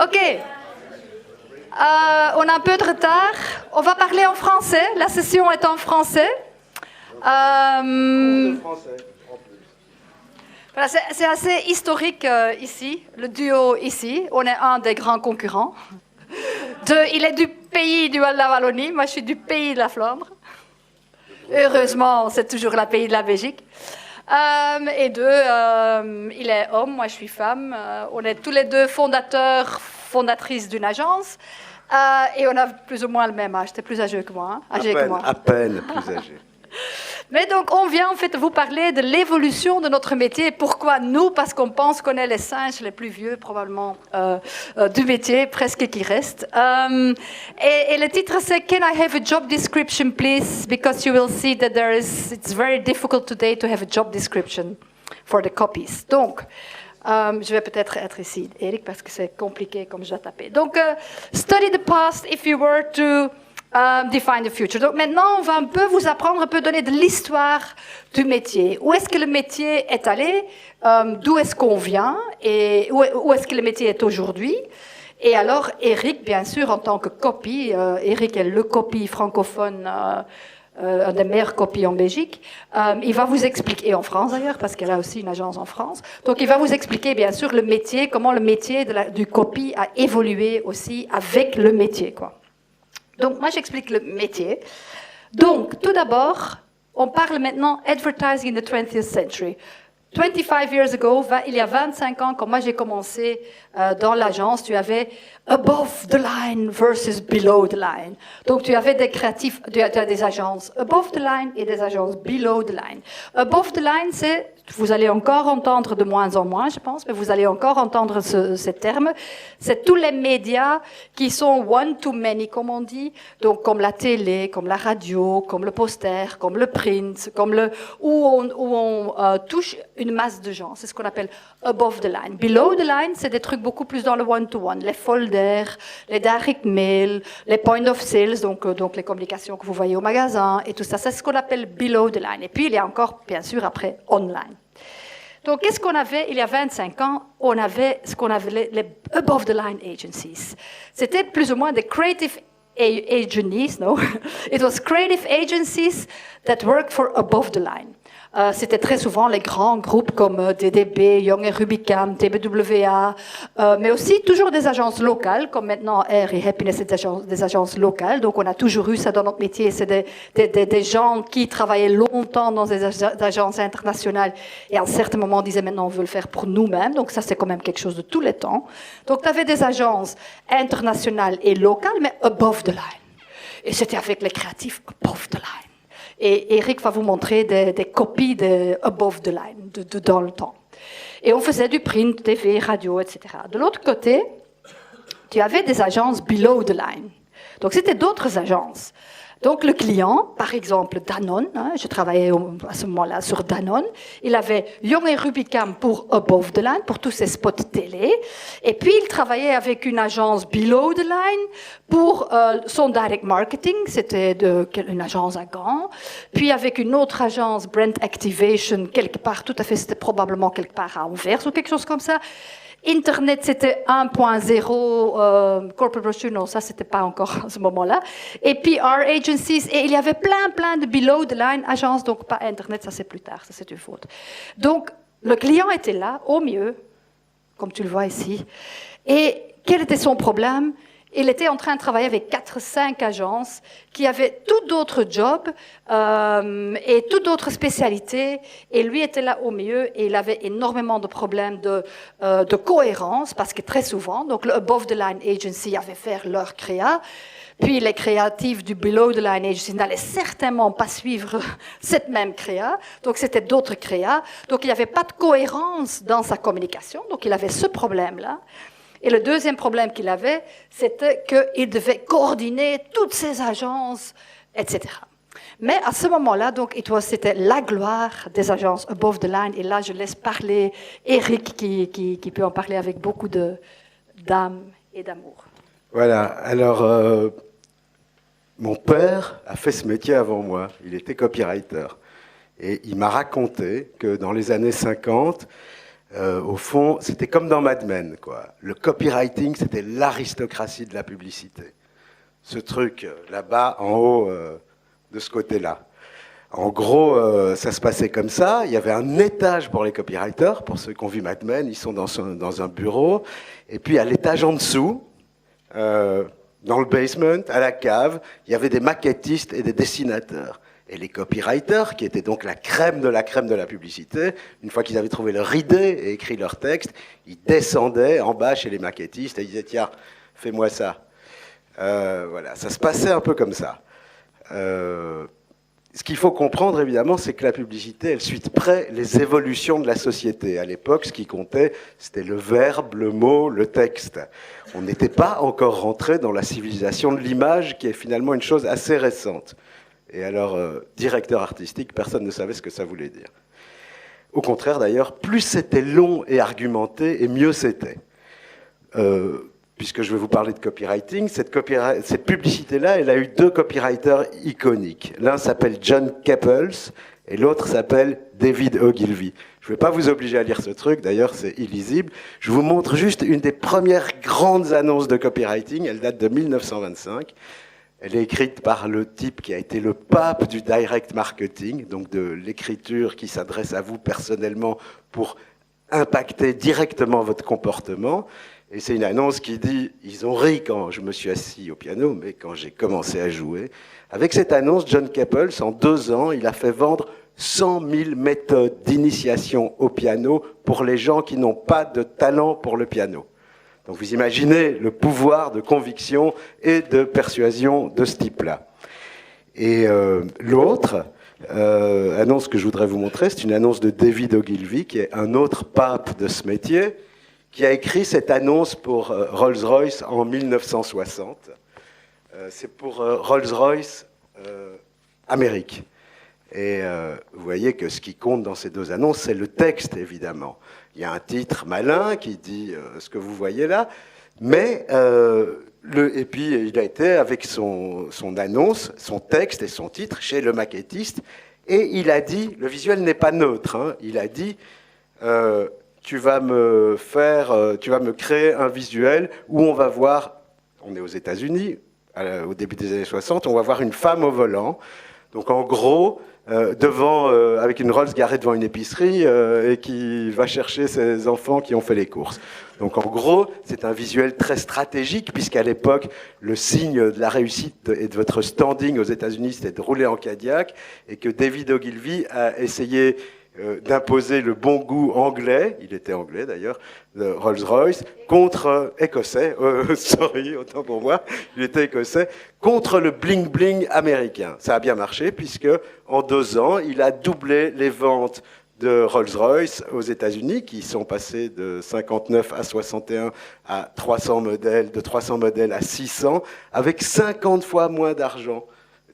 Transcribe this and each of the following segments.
Ok. On a un peu de retard. On va parler en français. La session est en français. Voilà, c'est assez historique ici, le duo ici. On est un des grands concurrents. Il est du pays de la Wallonie, moi je suis du pays de la Flandre. Heureusement, c'est toujours le pays de la Belgique. Et il est homme, moi je suis femme. On est tous les deux fondatrices d'une agence. Et on a plus ou moins le même âge. T'es plus âgé que moi. À peine plus âgé. Mais donc, on vient en fait vous parler de l'évolution de notre métier. Pourquoi nous? Parce qu'on pense qu'on est les singes les plus vieux, probablement, du métier, presque qui reste. Et le titre, c'est « Can I have a job description, please? Because you will see that it's very difficult today to have a job description for the copies. » Donc, je vais peut-être être ici, Eric, parce que c'est compliqué comme je dois taper. Donc, study the past if you were to define the future. Donc maintenant, on va un peu vous apprendre, un peu donner de l'histoire du métier. Où est-ce que le métier est allé? D'où est-ce qu'on vient? Et où est-ce que le métier est aujourd'hui? Et alors, Eric, bien sûr, en tant que copy, Eric est le copy francophone, un des meilleurs copies en Belgique. Il va vous expliquer, et en France d'ailleurs, parce qu'elle a aussi une agence en France. Donc, il va vous expliquer, bien sûr, le métier, comment le métier du copy a évolué aussi avec le métier, quoi. Donc, moi, j'explique le métier. Donc, tout d'abord, on parle maintenant advertising in the 20th century. 25 years ago, il y a 25 ans, quand moi j'ai commencé dans l'agence, tu avais above the line versus below the line. Donc tu avais des créatifs, tu as des agences above the line et des agences below the line. Above the line, vous allez encore entendre de moins en moins, je pense, mais vous allez encore entendre ce terme. C'est tous les médias qui sont one to many, comme on dit, donc comme la télé, comme la radio, comme le poster, comme le print, où on touche une masse de gens. C'est ce qu'on appelle above the line. Below the line, c'est des trucs beaucoup plus dans le one-to-one. Les folders, les direct mail, les point of sales, donc les communications que vous voyez au magasin et tout ça. C'est ce qu'on appelle below the line. Et puis, il y a encore, bien sûr, après, online. Donc, qu'est-ce qu'on avait il y a 25 ans? On avait ce qu'on appelait les above the line agencies. C'était plus ou moins des creative agencies, no? It was creative agencies that worked for above the line. C'était très souvent les grands groupes comme DDB, Young & Rubicam, TBWA, mais aussi toujours des agences locales, comme maintenant Air et Happiness, c'est des agences locales. Donc on a toujours eu ça dans notre métier. C'est des gens qui travaillaient longtemps dans des agences internationales et à un certain moment disaient maintenant on veut le faire pour nous-mêmes. Donc ça c'est quand même quelque chose de tous les temps. Donc tu avais des agences internationales et locales, mais above the line. Et c'était avec les créatifs above the line. Et Eric va vous montrer des copies de above the line, dans le temps. Et on faisait du print, TV, radio, etc. De l'autre côté, tu avais des agences below the line. Donc, c'était d'autres agences. Donc, le client, par exemple, Danone, je travaillais à ce moment-là sur Danone, il avait Young & Rubicam pour above the line, pour tous ses spots télé, et puis il travaillait avec une agence below the line pour son direct marketing, c'était une agence à Gand, puis avec une autre agence, Brand Activation, quelque part, tout à fait, c'était probablement quelque part à Anvers ou quelque chose comme ça. Internet, c'était 1.0, corporate brochure, non, ça, c'était pas encore à ce moment-là. Et puis, our agencies, et il y avait plein de below the line agences, donc pas Internet, ça c'est plus tard, ça c'est une faute. Donc, le client était là, au mieux, comme tu le vois ici. Et quel était son problème? Il était en train de travailler avec 4-5 agences qui avaient tout d'autres jobs et tout d'autres spécialités. Et lui était là au milieu et il avait énormément de problèmes de cohérence parce que très souvent, donc le Above the Line Agency avait fait leur créa. Puis les créatifs du Below the Line Agency n'allaient certainement pas suivre cette même créa. Donc c'était d'autres créas. Donc il n'y avait pas de cohérence dans sa communication. Donc il avait ce problème-là. Et le deuxième problème qu'il avait, c'était qu'il devait coordonner toutes ces agences, etc. Mais à ce moment-là, donc, c'était la gloire des agences above the line. Et là, je laisse parler Eric, qui peut en parler avec beaucoup d'âme et d'amour. Voilà. Alors, mon père a fait ce métier avant moi. Il était copywriter. Et il m'a raconté que dans les années 50, Au fond, c'était comme dans Mad Men, quoi. Le copywriting, c'était l'aristocratie de la publicité. Ce truc là-bas, en haut, de ce côté-là. En gros, ça se passait comme ça. Il y avait un étage pour les copywriters. Pour ceux qui ont vu Mad Men, ils sont dans un bureau. Et puis, à l'étage en dessous, dans le basement, à la cave, il y avait des maquettistes et des dessinateurs. Et les copywriters, qui étaient donc la crème de la publicité, une fois qu'ils avaient trouvé leur idée et écrit leur texte, ils descendaient en bas chez les maquettistes et ils disaient « Tiens, fais-moi ça ». Voilà, ça se passait un peu comme ça. Ce qu'il faut comprendre, évidemment, c'est que la publicité, elle suit de près les évolutions de la société. À l'époque, ce qui comptait, c'était le verbe, le mot, le texte. On n'était pas encore rentré dans la civilisation de l'image, qui est finalement une chose assez récente. Et alors, directeur artistique, personne ne savait ce que ça voulait dire. Au contraire, d'ailleurs, plus c'était long et argumenté, et mieux c'était. Puisque je vais vous parler de copywriting, cette publicité-là, elle a eu 2 copywriters iconiques. L'un s'appelle John Keppels, et l'autre s'appelle David Ogilvy. Je ne vais pas vous obliger à lire ce truc, d'ailleurs c'est illisible. Je vous montre juste une des premières grandes annonces de copywriting, elle date de 1925. Elle est écrite par le type qui a été le pape du direct marketing, donc de l'écriture qui s'adresse à vous personnellement pour impacter directement votre comportement. Et c'est une annonce qui dit « Ils ont ri quand je me suis assis au piano, mais quand j'ai commencé à jouer ». Avec cette annonce, John Keppels, en 2 ans, il a fait vendre 100 000 méthodes d'initiation au piano pour les gens qui n'ont pas de talent pour le piano. Donc vous imaginez le pouvoir de conviction et de persuasion de ce type-là. Et l'autre annonce que je voudrais vous montrer, c'est une annonce de David Ogilvy, qui est un autre pape de ce métier, qui a écrit cette annonce pour Rolls-Royce en 1960. C'est pour Rolls-Royce Amérique. Et vous voyez que ce qui compte dans ces 2 annonces, c'est le texte, évidemment. Il y a un titre malin qui dit ce que vous voyez là, mais et puis il a été avec son annonce, son texte et son titre chez le maquettiste, et il a dit, le visuel n'est pas neutre, hein, il a dit tu vas me créer un visuel où on va voir, on est aux États-Unis, au début des années 60, on va voir une femme au volant. Donc en gros, avec une Rolls garée devant une épicerie et qui va chercher ses enfants qui ont fait les courses. Donc en gros, c'est un visuel très stratégique puisqu'à l'époque, le signe de la réussite et de votre standing aux États-Unis, c'était de rouler en Cadillac et que David Ogilvy a essayé d'imposer le bon goût anglais, il était anglais d'ailleurs, de Rolls-Royce, écossais, autant pour moi, il était écossais, contre le bling-bling américain. Ça a bien marché puisque en 2 ans, il a doublé les ventes de Rolls-Royce aux États-Unis, qui sont passées de 59 à 61 à 300 modèles, de 300 modèles à 600, avec 50 fois moins d'argent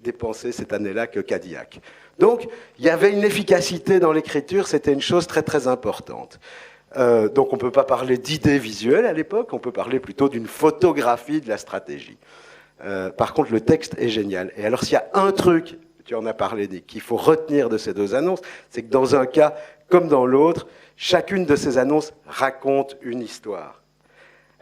dépensé cette année-là que Cadillac. Donc, il y avait une efficacité dans l'écriture, c'était une chose très très importante. Donc, on ne peut pas parler d'idées visuelles à l'époque, on peut parler plutôt d'une photographie de la stratégie. Par contre, le texte est génial. Et alors, s'il y a un truc, tu en as parlé, Nick, qu'il faut retenir de ces 2 annonces, c'est que dans un cas comme dans l'autre, chacune de ces annonces raconte une histoire.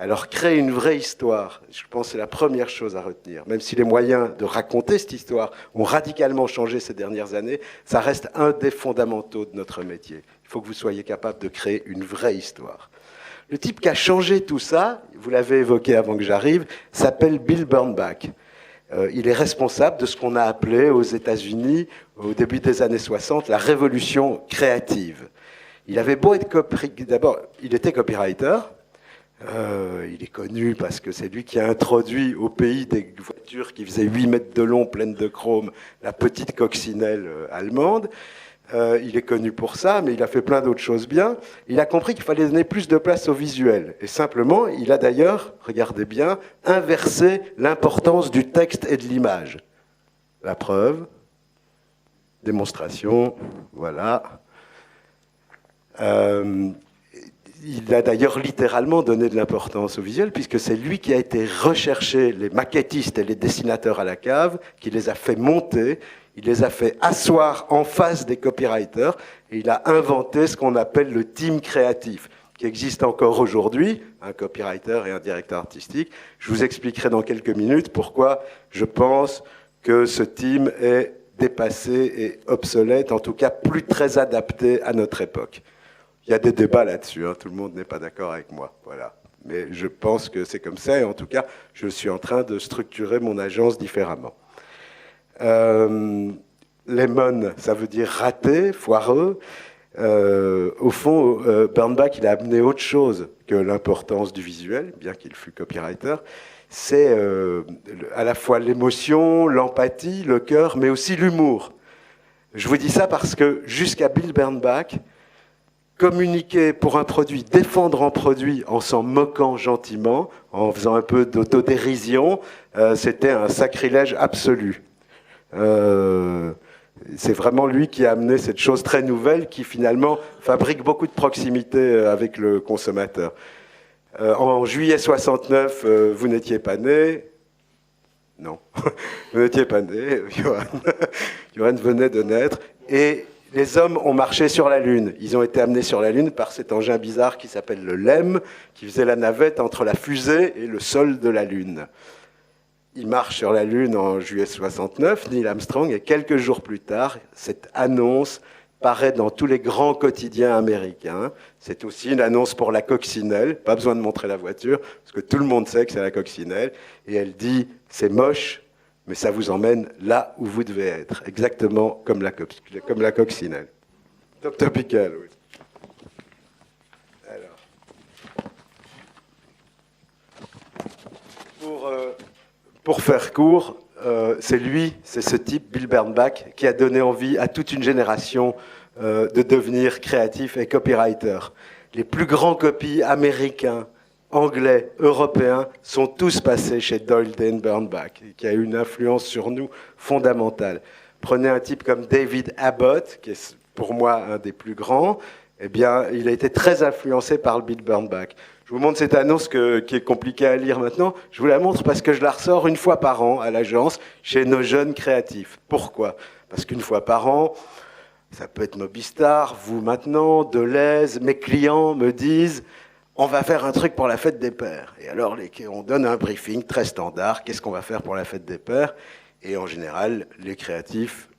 Alors, créer une vraie histoire, je pense que c'est la première chose à retenir. Même si les moyens de raconter cette histoire ont radicalement changé ces dernières années, ça reste un des fondamentaux de notre métier. Il faut que vous soyez capable de créer une vraie histoire. Le type qui a changé tout ça, vous l'avez évoqué avant que j'arrive, s'appelle Bill Bernbach. Il est responsable de ce qu'on a appelé aux États-Unis, au début des années 60, la révolution créative. Il avait beau être d'abord, il était copywriter. Il est connu parce que c'est lui qui a introduit au pays des voitures qui faisaient 8 mètres de long, pleines de chrome, la petite coccinelle allemande. Il est connu pour ça, mais il a fait plein d'autres choses bien. Il a compris qu'il fallait donner plus de place au visuel. Et simplement, il a d'ailleurs, regardez bien, inversé l'importance du texte et de l'image. La preuve, démonstration, voilà. Il a d'ailleurs littéralement donné de l'importance au visuel, puisque c'est lui qui a été rechercher les maquettistes et les dessinateurs à la cave, qui les a fait monter, il les a fait asseoir en face des copywriters, et il a inventé ce qu'on appelle le team créatif. qui existe encore aujourd'hui, un copywriter et un directeur artistique. Je vous expliquerai dans quelques minutes pourquoi je pense que ce team est dépassé et obsolète, en tout cas plus très adapté à notre époque. Il y a des débats là-dessus, hein, tout le monde n'est pas d'accord avec moi, voilà. Mais je pense que c'est comme ça, et en tout cas, je suis en train de structurer mon agence différemment. Lemon, ça veut dire raté, foireux. Au fond, Bernbach, il a amené autre chose que l'importance du visuel, bien qu'il fût copywriter. C'est à la fois l'émotion, l'empathie, le cœur, mais aussi l'humour. Je vous dis ça parce que jusqu'à Bill Bernbach, communiquer pour un produit, défendre un produit en s'en moquant gentiment, en faisant un peu d'autodérision, c'était un sacrilège absolu. C'est vraiment lui qui a amené cette chose très nouvelle qui finalement fabrique beaucoup de proximité avec le consommateur. En juillet 69, vous n'étiez pas né. Non, vous n'étiez pas né, Johan venait de naître. Et les hommes ont marché sur la Lune. Ils ont été amenés sur la Lune par cet engin bizarre qui s'appelle le LEM, qui faisait la navette entre la fusée et le sol de la Lune. Il marche sur la Lune en juillet 69, Neil Armstrong, et quelques jours plus tard, cette annonce paraît dans tous les grands quotidiens américains. C'est aussi une annonce pour la coccinelle, pas besoin de montrer la voiture, parce que tout le monde sait que c'est la coccinelle, et elle dit « c'est moche, mais ça vous emmène là où vous devez être », exactement comme la coccinelle. Topical, oui. Alors, pour faire court, c'est ce type, Bill Bernbach, qui a donné envie à toute une génération de devenir créatif et copywriter. Les plus grands copies américains, anglais, européens sont tous passés chez Doyle Dane Bernbach, qui a eu une influence sur nous fondamentale. Prenez un type comme David Abbott, qui est pour moi un des plus grands, eh bien, il a été très influencé par Bill Bernbach. Je vous montre cette annonce qui est compliquée à lire maintenant. Je vous la montre parce que je la ressors une fois par an à l'agence chez nos jeunes créatifs. Pourquoi ? Parce qu'une fois par an, ça peut être Mobistar, vous maintenant, Deleuze, mes clients me disent « on va faire un truc pour la fête des pères ». Et alors, on donne un briefing très standard, qu'est-ce qu'on va faire pour la fête des pères ? Et en général, les créatifs,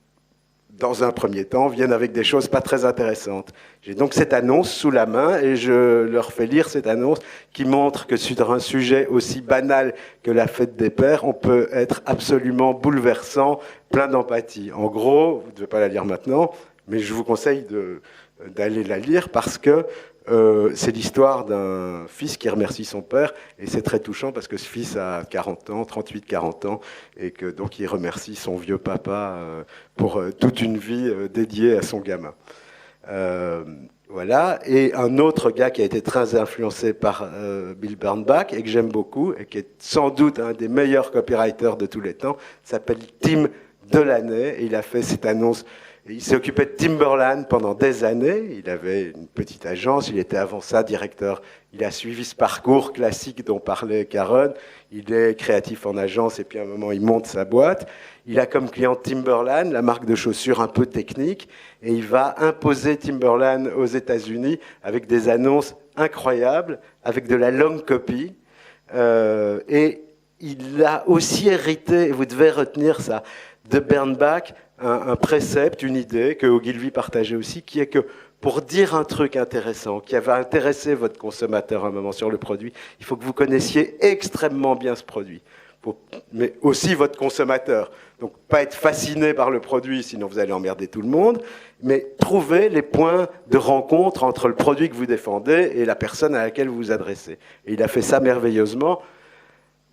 dans un premier temps, viennent avec des choses pas très intéressantes. J'ai donc cette annonce sous la main et je leur fais lire cette annonce qui montre que sur un sujet aussi banal que la fête des pères, on peut être absolument bouleversant, plein d'empathie. En gros, vous ne devez pas la lire maintenant, mais je vous conseille d'aller la lire parce que c'est l'histoire d'un fils qui remercie son père et c'est très touchant parce que ce fils a 40 ans, 38-40 ans et que donc il remercie son vieux papa pour toute une vie dédiée à son gamin. Voilà. Et un autre gars qui a été très influencé par Bill Bernbach et que j'aime beaucoup et qui est sans doute un des meilleurs copywriters de tous les temps s'appelle Tim Delaney et il a fait cette annonce. Il s'est occupé de Timberland pendant des années. Il avait une petite agence. Il était avant ça directeur. Il a suivi ce parcours classique dont parlait Karen. Il est créatif en agence et puis à un moment, il monte sa boîte. Il a comme client Timberland, la marque de chaussures un peu technique. Et il va imposer Timberland aux États-Unis avec des annonces incroyables, avec de la long copy. Et il a aussi hérité, et vous devez retenir ça, de Bernbach, un précepte, une idée que Ogilvy partageait aussi, qui est que pour dire un truc intéressant, qui va intéresser votre consommateur à un moment sur le produit, il faut que vous connaissiez extrêmement bien ce produit, mais aussi votre consommateur. Donc, pas être fasciné par le produit, sinon vous allez emmerder tout le monde, mais trouver les points de rencontre entre le produit que vous défendez et la personne à laquelle vous vous adressez. Et il a fait ça merveilleusement.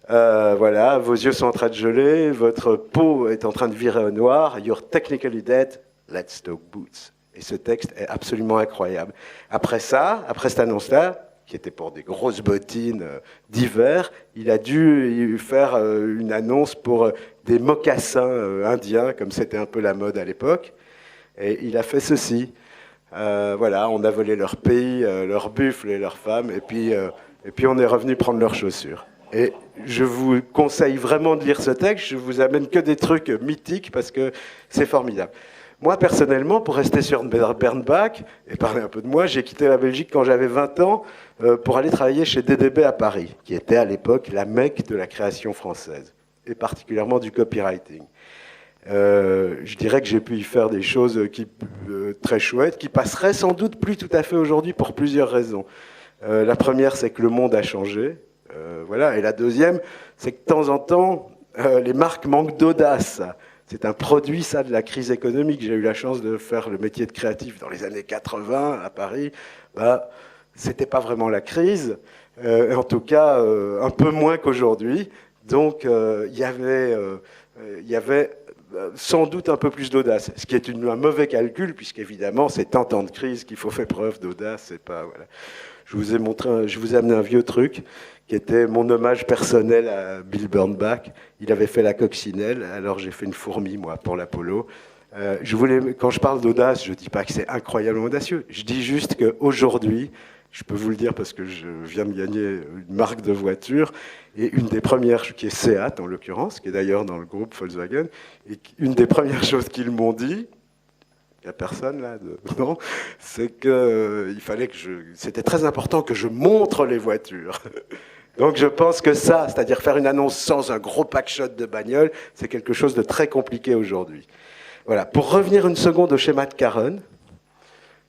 Voilà, vos yeux sont en train de geler, votre peau est en train de virer au noir. You're technically dead, let's talk boots. Et ce texte est absolument incroyable. Après ça, après cette annonce-là, qui était pour des grosses bottines d'hiver, il a dû faire une annonce pour des mocassins indiens, comme c'était un peu la mode à l'époque. Et il a fait ceci. Voilà, on a volé leur pays, leurs buffles et leurs femmes, et puis on est revenu prendre leurs chaussures. Et je vous conseille vraiment de lire ce texte. Je vous amène que des trucs mythiques parce que c'est formidable. Moi, personnellement, pour rester sur Bernbach et parler un peu de moi, j'ai quitté la Belgique quand j'avais 20 ans pour aller travailler chez DDB à Paris, qui était à l'époque la Mecque de la création française, et particulièrement du copywriting. Je dirais que j'ai pu y faire des choses très chouettes, qui passeraient sans doute plus tout à fait aujourd'hui pour plusieurs raisons. La première, c'est que le monde a changé. Voilà. Et la deuxième, c'est que de temps en temps, les marques manquent d'audace. C'est un produit, ça, de la crise économique. J'ai eu la chance de faire le métier de créatif dans les années 80 à Paris. Bah, c'était pas vraiment la crise, en tout cas un peu moins qu'aujourd'hui. Donc il y avait sans doute un peu plus d'audace, ce qui est un mauvais calcul, puisqu'évidemment c'est en temps de crise qu'il faut faire preuve d'audace. C'est pas, voilà. Je vous ai amené un vieux truc qui était mon hommage personnel à Bill Bernbach. Il avait fait la coccinelle, alors j'ai fait une fourmi, moi, pour l'Apollo. Quand je parle d'audace, je ne dis pas que c'est incroyablement audacieux. Je dis juste qu'aujourd'hui, je peux vous le dire parce que je viens de gagner une marque de voiture, et une des premières, qui est Seat en l'occurrence, qui est d'ailleurs dans le groupe Volkswagen, et une des premières choses qu'ils m'ont dit, il n'y a personne là, non, c'est que c'était très important que je montre les voitures. Donc je pense que ça, c'est-à-dire faire une annonce sans un gros packshot de bagnole, c'est quelque chose de très compliqué aujourd'hui. Voilà. Pour revenir une seconde au schéma de Caron,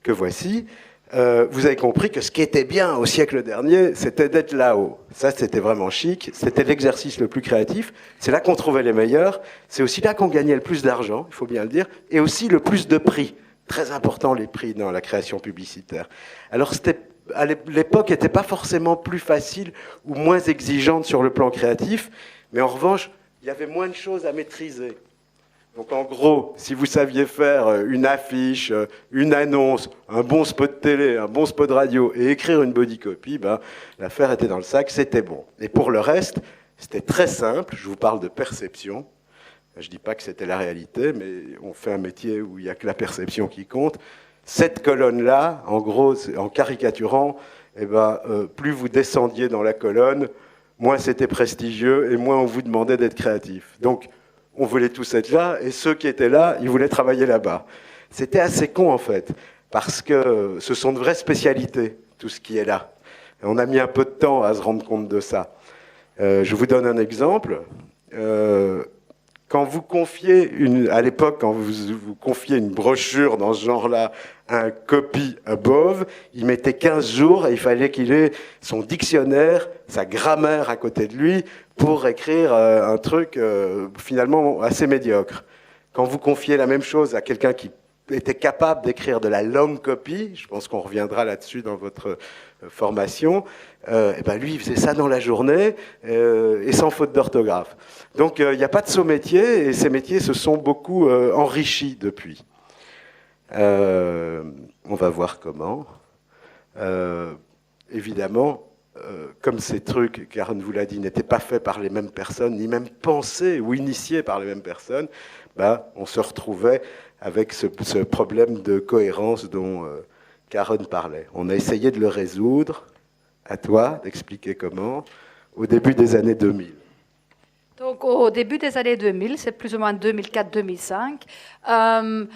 que voici, vous avez compris que ce qui était bien au siècle dernier, c'était d'être là-haut. Ça, c'était vraiment chic. C'était l'exercice le plus créatif. C'est là qu'on trouvait les meilleurs. C'est aussi là qu'on gagnait le plus d'argent, il faut bien le dire, et aussi le plus de prix. Très important, les prix dans la création publicitaire. Alors, l'époque n'était pas forcément plus facile ou moins exigeante sur le plan créatif, mais en revanche, il y avait moins de choses à maîtriser. Donc en gros, si vous saviez faire une affiche, une annonce, un bon spot de télé, un bon spot de radio et écrire une body copy, ben, l'affaire était dans le sac, c'était bon. Et pour le reste, c'était très simple. Je vous parle de perception. Je ne dis pas que c'était la réalité, mais on fait un métier où il n'y a que la perception qui compte. Cette colonne-là, en gros, en caricaturant, eh ben, plus vous descendiez dans la colonne, moins c'était prestigieux et moins on vous demandait d'être créatif. Donc, on voulait tous être là, et ceux qui étaient là, ils voulaient travailler là-bas. C'était assez con, en fait, parce que ce sont de vraies spécialités, tout ce qui est là. Et on a mis un peu de temps à se rendre compte de ça. Je vous donne un exemple. Quand vous confiez, à l'époque, quand vous confiez une brochure dans ce genre-là à un copy above, il mettait 15 jours et il fallait qu'il ait son dictionnaire, sa grammaire à côté de lui pour écrire un truc finalement assez médiocre. Quand vous confiez la même chose à quelqu'un qui était capable d'écrire de la long copy, je pense qu'on reviendra là-dessus dans votre formation, et ben lui, il faisait ça dans la journée et sans faute d'orthographe. Donc il n'y a pas de saut métier, et ces métiers se sont beaucoup enrichis depuis. On va voir comment. Évidemment, comme ces trucs, Karen vous l'a dit, n'étaient pas faits par les mêmes personnes, ni même pensés ou initiés par les mêmes personnes, ben, on se retrouvait avec ce problème de cohérence dont Karen parlait. On a essayé de le résoudre. À toi d'expliquer comment, au début des années 2000. Donc, au début des années 2000, c'est plus ou moins 2004-2005.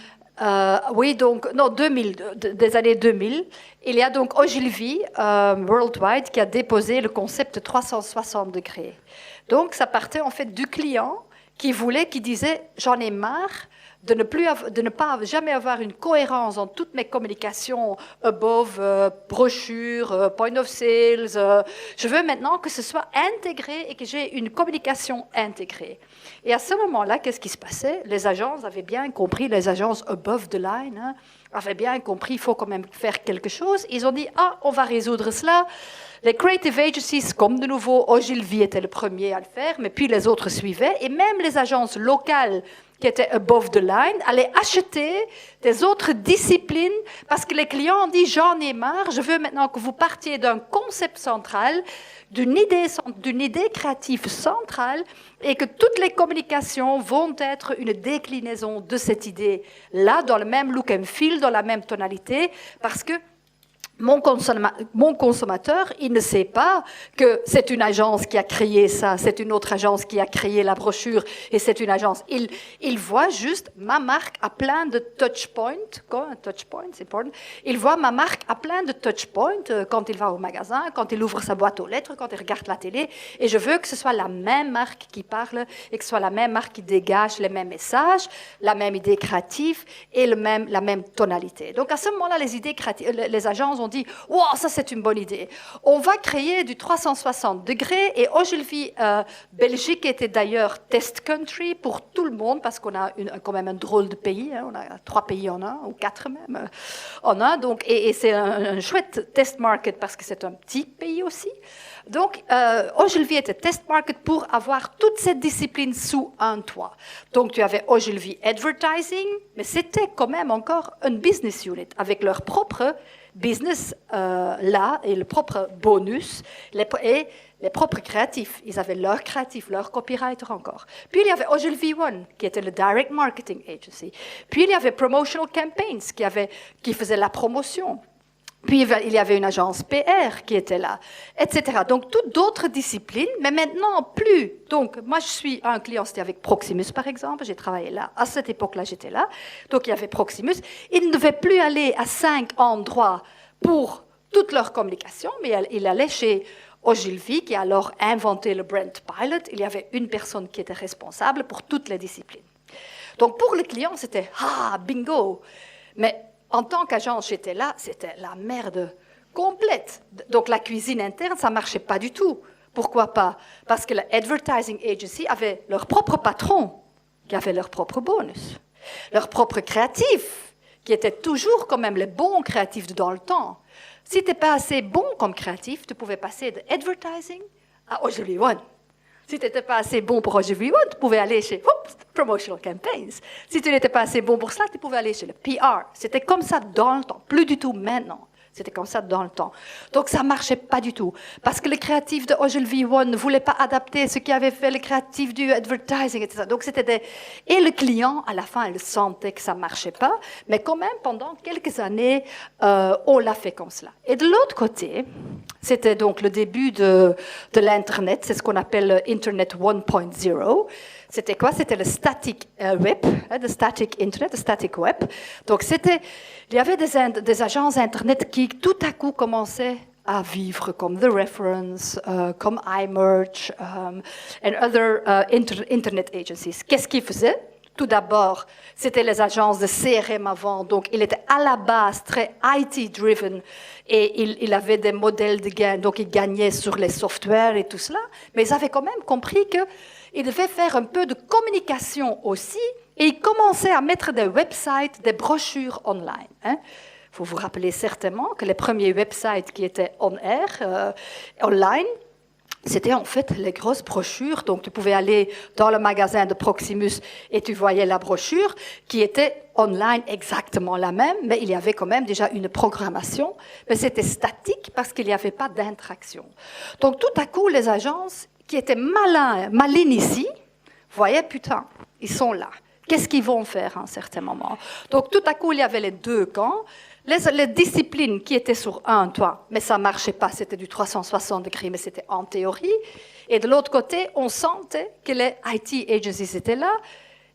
Oui, donc, non, 2000, des années 2000, il y a donc Ogilvy Worldwide qui a déposé le concept 360 degrés. Donc, ça partait en fait du client qui disait « j'en ai marre ». De ne pas jamais avoir une cohérence dans toutes mes communications, above, brochure, point of sales. Je veux maintenant que ce soit intégré et que j'ai une communication intégrée. Et à ce moment-là, qu'est-ce qui se passait? Les agences avaient bien compris, les agences above the line, avaient bien compris, il faut quand même faire quelque chose. Ils ont dit, on va résoudre cela. Les creative agencies, comme de nouveau, Ogilvy était le premier à le faire, mais puis les autres suivaient. Et même les agences locales qui étaient above the line, allaient acheter des autres disciplines parce que les clients ont dit « j'en ai marre, je veux maintenant que vous partiez d'un concept central, d'une idée créative centrale et que toutes les communications vont être une déclinaison de cette idée-là, dans le même look and feel, dans la même tonalité, parce que mon consommateur, il ne sait pas que c'est une agence qui a créé ça, c'est une autre agence qui a créé la brochure, et c'est une agence. Il voit juste ma marque à plein de touchpoints. Quoi, un touchpoint, c'est important. Il voit ma marque à plein de touchpoints quand il va au magasin, quand il ouvre sa boîte aux lettres, quand il regarde la télé. Et je veux que ce soit la même marque qui parle et que ce soit la même marque qui dégage les mêmes messages, la même idée créative et la même tonalité. Donc à ce moment-là, les idées créatives, les agences ont dit « Wow, ça c'est une bonne idée. On va créer du 360 degrés » et Ogilvy, Belgique était d'ailleurs test country pour tout le monde parce qu'on a quand même un drôle de pays. Hein, on a 3 pays en un, ou 4 même en un. Donc, et c'est un chouette test market parce que c'est un petit pays aussi. Donc, Ogilvy était test market pour avoir toute cette discipline sous un toit. Donc, tu avais Ogilvy Advertising, mais c'était quand même encore une business unit avec leur propre business là et le propre bonus et les propres créatifs. Ils avaient leurs créatifs, leurs copywriters encore. Puis il y avait Ogilvy One, qui était le direct marketing agency. Puis il y avait Promotional Campaigns, qui faisait la promotion. Puis il y avait une agence PR qui était là, etc. Donc, toutes d'autres disciplines, mais maintenant plus. Donc, moi, je suis un client, c'était avec Proximus, par exemple. J'ai travaillé là. À cette époque-là, j'étais là. Donc, il y avait Proximus. Ils ne devaient plus aller à 5 endroits pour toute leur communication, mais il allait chez Ogilvy, qui a alors inventé le Brand Pilot. Il y avait une personne qui était responsable pour toutes les disciplines. Donc, pour le client, c'était « Ah, bingo !» Mais en tant qu'agence, j'étais là, c'était la merde complète. Donc la cuisine interne, ça ne marchait pas du tout. Pourquoi pas? Parce que l'advertising agency avait leur propre patron, qui avait leur propre bonus. Leur propre créatif, qui étaient toujours quand même les bons créatifs dans le temps. Si tu n'es pas assez bon comme créatif, tu pouvais passer de advertising à Ogilvy One. Si tu n'étais pas assez bon pour Ogilvy One, tu pouvais aller chez Promotional Campaigns. Si tu n'étais pas assez bon pour cela, tu pouvais aller chez le PR. C'était comme ça dans le temps, plus du tout maintenant. C'était comme ça dans le temps. Donc ça ne marchait pas du tout. Parce que le créatif de Ogilvy One ne voulait pas adapter ce qu'avait fait le créatif du advertising, etc. Donc Et le client, à la fin, il sentait que ça ne marchait pas. Mais quand même, pendant quelques années, on l'a fait comme cela. Et de l'autre côté, c'était donc le début de l'Internet. C'est ce qu'on appelle Internet 1.0. C'était quoi? C'était le static web, le static internet, le static web. Donc il y avait des agences internet qui tout à coup commençaient à vivre comme The Reference, comme iMerge, and other internet agencies. Qu'est-ce qu'ils faisaient? Tout d'abord, c'était les agences de CRM avant, donc il était à la base très IT-driven et il avait des modèles de gain, donc il gagnait sur les softwares et tout cela, mais ils avaient quand même compris qu'il devait faire un peu de communication aussi et ils commençaient à mettre des websites, des brochures online. Il faut vous rappeler certainement que les premiers websites qui étaient on-air, online, c'était en fait les grosses brochures. Donc, tu pouvais aller dans le magasin de Proximus et tu voyais la brochure qui était online exactement la même, mais il y avait quand même déjà une programmation. Mais c'était statique parce qu'il n'y avait pas d'interaction. Donc, tout à coup, les agences qui étaient malines ici, voyaient, putain, ils sont là. Qu'est-ce qu'ils vont faire à un certain moment? Donc, tout à coup, il y avait les deux camps. Les disciplines qui étaient sur un toit, mais ça ne marchait pas, c'était du 360 degrés, mais c'était en théorie. Et de l'autre côté, on sentait que les IT agencies étaient là.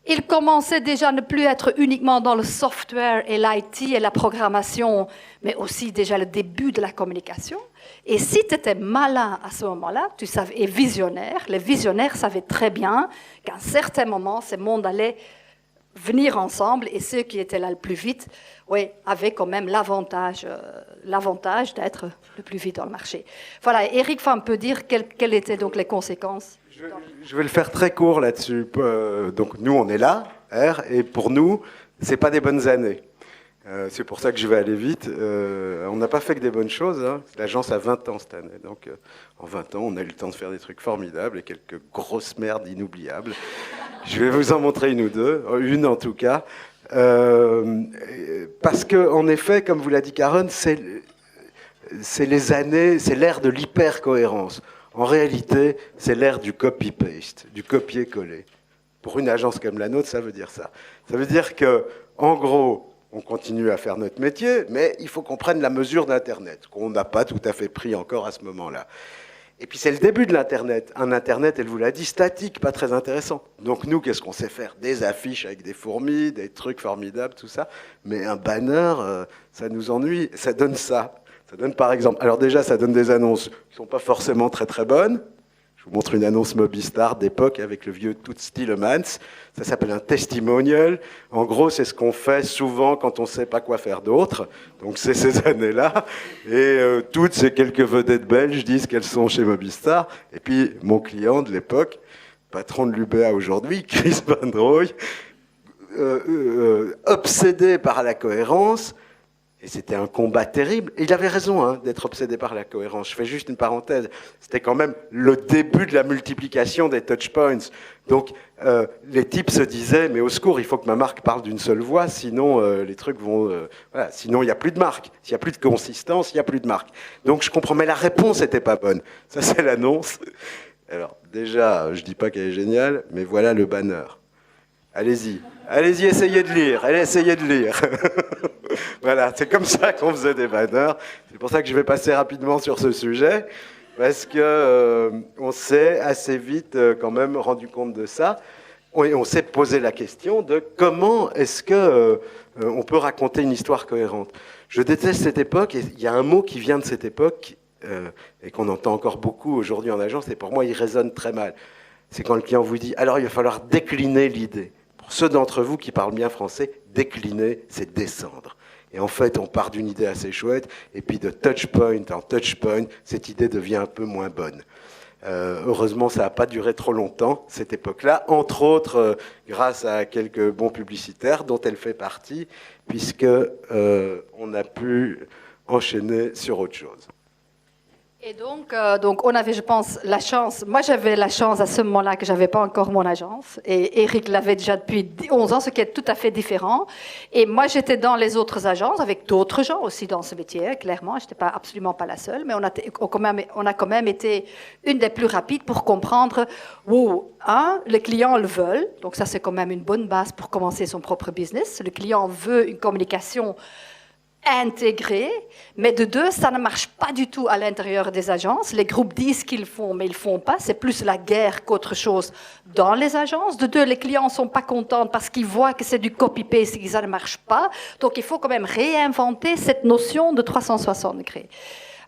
Ils commençaient déjà à ne plus être uniquement dans le software et l'IT et la programmation, mais aussi déjà le début de la communication. Et si tu étais malin à ce moment-là, tu savais, et visionnaire, les visionnaires savaient très bien qu'à un certain moment, ces mondes allaient venir ensemble, et ceux qui étaient là le plus vite, oui, avaient quand même l'avantage d'être le plus vite dans le marché. Voilà, Eric va un peu dire quelles étaient donc les conséquences. Je vais le faire très court là-dessus. Donc nous, on est là, R, et pour nous, c'est pas des bonnes années. C'est pour ça que je vais aller vite. On n'a pas fait que des bonnes choses. Hein. L'agence a 20 ans cette année. Donc en 20 ans, on a eu le temps de faire des trucs formidables et quelques grosses merdes inoubliables. Je vais vous en montrer une ou deux, une en tout cas. Parce qu'en effet, comme vous l'a dit Karen, c'est les années, c'est l'ère de l'hyper-cohérence. En réalité, c'est l'ère du copy-paste, du copier-coller. Pour une agence comme la nôtre, ça veut dire ça. Ça veut dire que, en gros, on continue à faire notre métier, mais il faut qu'on prenne la mesure d'Internet, qu'on n'a pas tout à fait pris encore à ce moment-là. Et puis c'est le début de l'Internet. Un Internet, elle vous l'a dit, statique, pas très intéressant. Donc nous, qu'est-ce qu'on sait faire? Des affiches avec des fourmis, des trucs formidables, tout ça. Mais un banner, ça nous ennuie. Ça donne ça. Ça donne par exemple... Alors déjà, ça donne des annonces qui ne sont pas forcément très très bonnes. Je vous montre une annonce Mobistar d'époque avec le vieux Toots Thielemans. Ça s'appelle un testimonial. En gros, c'est ce qu'on fait souvent quand on ne sait pas quoi faire d'autre. Donc c'est ces années-là. Et toutes ces quelques vedettes belges disent qu'elles sont chez Mobistar. Et puis mon client de l'époque, patron de l'UBA aujourd'hui, Chris Van Rooij, obsédé par la cohérence. Et c'était un combat terrible. Et il avait raison d'être obsédé par la cohérence. Je fais juste une parenthèse. C'était quand même le début de la multiplication des touchpoints. Donc, les types se disaient, mais au secours, il faut que ma marque parle d'une seule voix, sinon les trucs vont... voilà, sinon, il n'y a plus de marque. S'il n'y a plus de consistance, il n'y a plus de marque. Donc, je comprends, mais la réponse n'était pas bonne. Ça, c'est l'annonce. Alors, déjà, je ne dis pas qu'elle est géniale, mais voilà le banner. Allez-y. Allez-y, essayez de lire. Allez, essayez de lire. Voilà, c'est comme ça qu'on faisait des banners. C'est pour ça que je vais passer rapidement sur ce sujet, parce que on s'est assez vite quand même rendu compte de ça. Et on s'est posé la question de comment est-ce que on peut raconter une histoire cohérente. Je déteste cette époque, et il y a un mot qui vient de cette époque et qu'on entend encore beaucoup aujourd'hui en agence, et pour moi il résonne très mal. C'est quand le client vous dit « alors il va falloir décliner l'idée ». Pour ceux d'entre vous qui parlent bien français, décliner, c'est descendre. Et en fait, on part d'une idée assez chouette, et puis de touchpoint en touchpoint, cette idée devient un peu moins bonne. Heureusement, ça n'a pas duré trop longtemps, cette époque-là, entre autres grâce à quelques bons publicitaires dont elle fait partie, puisque on a pu enchaîner sur autre chose. Et donc, on avait, je pense, la chance. Moi, j'avais la chance à ce moment-là que je n'avais pas encore mon agence. Et Eric l'avait déjà depuis 11 ans, ce qui est tout à fait différent. Et moi, j'étais dans les autres agences, avec d'autres gens aussi dans ce métier, clairement. Je n'étais absolument pas la seule. Mais on a quand même été une des plus rapides pour comprendre, wow, les clients le veulent. Donc ça, c'est quand même une bonne base pour commencer son propre business. Le client veut une communication intégré, mais de deux, ça ne marche pas du tout à l'intérieur des agences. Les groupes disent qu'ils font, mais ils ne font pas. C'est plus la guerre qu'autre chose dans les agences. De deux, les clients ne sont pas contents parce qu'ils voient que c'est du copy-paste et que ça ne marche pas. Donc, il faut quand même réinventer cette notion de 360 degrés.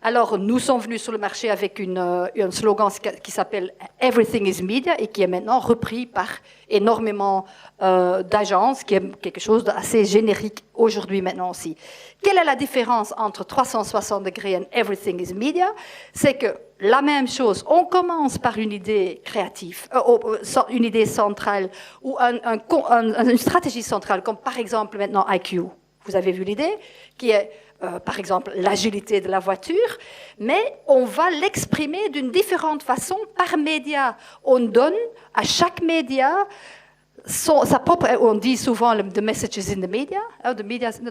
Alors, nous sommes venus sur le marché avec un slogan qui s'appelle « Everything is Media » et qui est maintenant repris par énormément d'agences, qui est quelque chose d'assez générique aujourd'hui maintenant aussi. Quelle est la différence entre 360 degrés et « Everything is Media » ? C'est que la même chose, on commence par une idée créative, une idée centrale ou une stratégie centrale, comme par exemple maintenant IQ. Vous avez vu l'idée qui est... par exemple, l'agilité de la voiture, mais on va l'exprimer d'une différente façon par média. On donne à chaque média sa propre, on dit souvent the messages in the media, the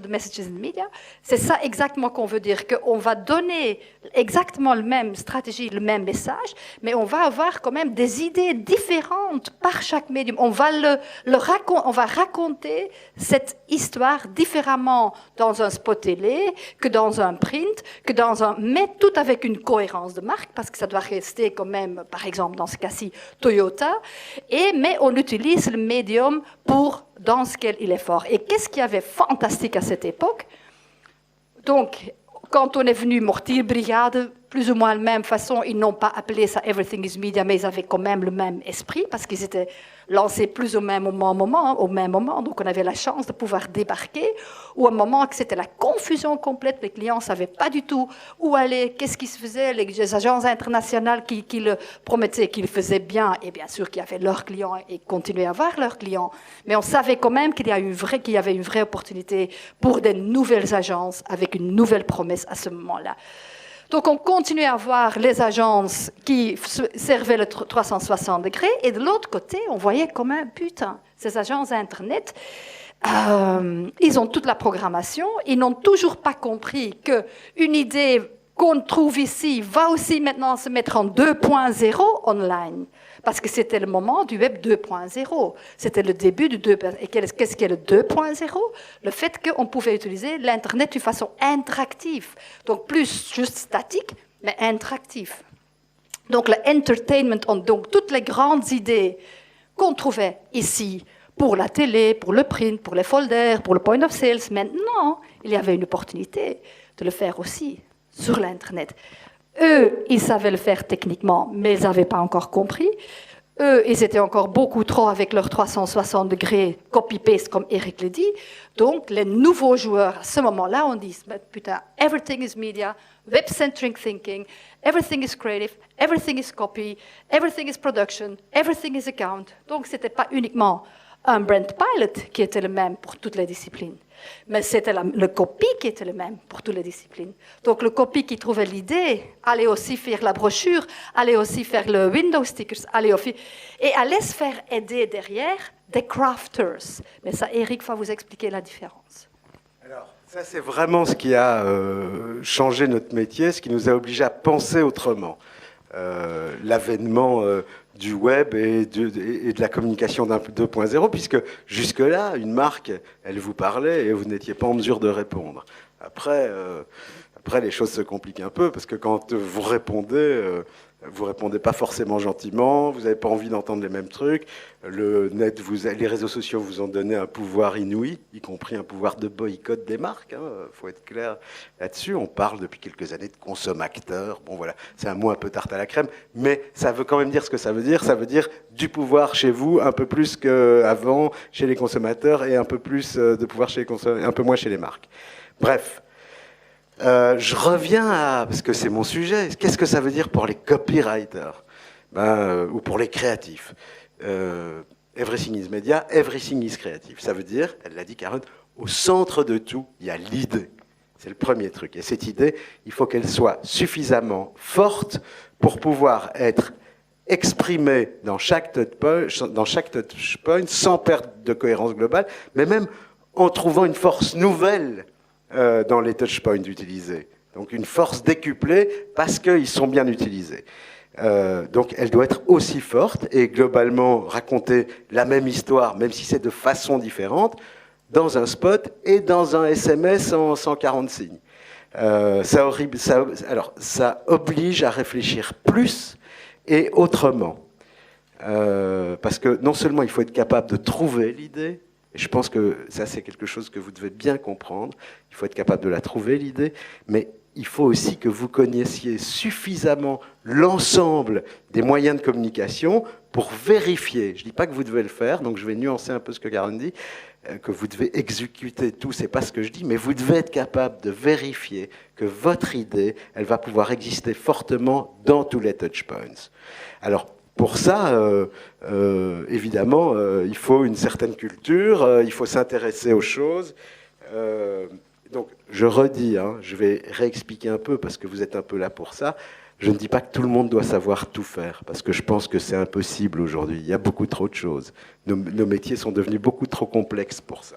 messages in the media. C'est ça exactement qu'on veut dire, qu'on va donner exactement la même stratégie, le même message, mais on va avoir quand même des idées différentes par chaque médium. On va on va raconter cette histoire différemment dans un spot télé que dans un print, mais tout avec une cohérence de marque, parce que ça doit rester quand même, par exemple dans ce cas-ci, Toyota, mais on utilise le médium dans ce qu'il est fort. Et qu'est-ce qu'il y avait fantastique à cette époque? Donc, quand on est venu Mortier Brigade, plus ou moins de la même façon, ils n'ont pas appelé ça Everything is Media, mais ils avaient quand même le même esprit, parce qu'ils étaient lancés plus au même moment. Donc on avait la chance de pouvoir débarquer, ou à un moment que c'était la confusion complète, les clients ne savaient pas du tout où aller, qu'est-ce qui se faisait, les agences internationales qui le promettaient qu'ils faisaient bien, et bien sûr qu'il y avait leurs clients et continuaient à avoir leurs clients, mais on savait quand même qu'il y avait une vraie opportunité pour des nouvelles agences avec une nouvelle promesse à ce moment-là. Donc, on continuait à voir les agences qui servaient le 360 degrés. Et de l'autre côté, on voyait quand même, putain, ces agences Internet, ils ont toute la programmation. Ils n'ont toujours pas compris qu'une idée qu'on trouve ici va aussi maintenant se mettre en 2.0 online. Parce que c'était le moment du web 2.0. C'était le début du 2.0. Et qu'est-ce qu'est le 2.0 ? Le fait qu'on pouvait utiliser l'Internet d'une façon interactive. Donc plus juste statique, mais interactif. Donc l'entertainment, donc toutes les grandes idées qu'on trouvait ici, pour la télé, pour le print, pour les folders, pour le point of sales, maintenant, il y avait une opportunité de le faire aussi sur l'Internet. Eux, ils savaient le faire techniquement, mais ils n'avaient pas encore compris. Eux, ils étaient encore beaucoup trop avec leur 360 degrés copy-paste, comme Eric l'a dit. Donc, les nouveaux joueurs, à ce moment-là, on dit, putain, everything is media, web-centric thinking, everything is creative, everything is copy, everything is production, everything is account. Donc, ce n'était pas uniquement un brand pilot qui était le même pour toutes les disciplines. Mais c'était le copy qui était le même pour toutes les disciplines. Donc le copy qui trouvait l'idée allait aussi faire la brochure, allait aussi faire le window stickers, et allait se faire aider derrière des crafters. Mais ça, Eric va vous expliquer la différence. Alors, ça c'est vraiment ce qui a changé notre métier, ce qui nous a obligés à penser autrement. L'avènement du web et de la communication 2.0, puisque jusque-là, une marque, elle vous parlait et vous n'étiez pas en mesure de répondre. Après, les choses se compliquent un peu, parce que quand vous répondez pas forcément gentiment, vous n'avez pas envie d'entendre les mêmes trucs. Le net, les réseaux sociaux vous ont donné un pouvoir inouï, y compris un pouvoir de boycott des marques. Faut être clair là-dessus. On parle depuis quelques années de consommateurs. Bon voilà, c'est un mot un peu tarte à la crème, mais ça veut quand même dire ce que ça veut dire. Ça veut dire du pouvoir chez vous, un peu plus qu'avant chez les consommateurs, et un peu plus de pouvoir chez les consommateurs, un peu moins chez les marques. Bref. Je reviens parce que c'est mon sujet, qu'est-ce que ça veut dire pour les copywriters ou pour les créatifs? Everything is media, everything is creative. Ça veut dire, elle l'a dit Karen, au centre de tout, il y a l'idée. C'est le premier truc. Et cette idée, il faut qu'elle soit suffisamment forte pour pouvoir être exprimée dans chaque touchpoint sans perte de cohérence globale, mais même en trouvant une force nouvelle dans les touchpoints utilisés. Donc une force décuplée parce qu'ils sont bien utilisés. Donc elle doit être aussi forte et globalement raconter la même histoire, même si c'est de façon différente, dans un spot et dans un SMS en 140 signes. Ça oblige à réfléchir plus et autrement. Parce que non seulement il faut être capable de trouver l'idée, et je pense que ça, c'est quelque chose que vous devez bien comprendre. Il faut être capable de la trouver, l'idée, mais il faut aussi que vous connaissiez suffisamment l'ensemble des moyens de communication pour vérifier. Je ne dis pas que vous devez le faire, donc je vais nuancer un peu ce que Karen dit, que vous devez exécuter tout, c'est pas ce que je dis, mais vous devez être capable de vérifier que votre idée, elle va pouvoir exister fortement dans tous les touchpoints. Alors, pour ça, évidemment, il faut une certaine culture, il faut s'intéresser aux choses. Donc, je redis, je vais réexpliquer un peu parce que vous êtes un peu là pour ça. Je ne dis pas que tout le monde doit savoir tout faire parce que je pense que c'est impossible aujourd'hui. Il y a beaucoup trop de choses. Nos métiers sont devenus beaucoup trop complexes pour ça.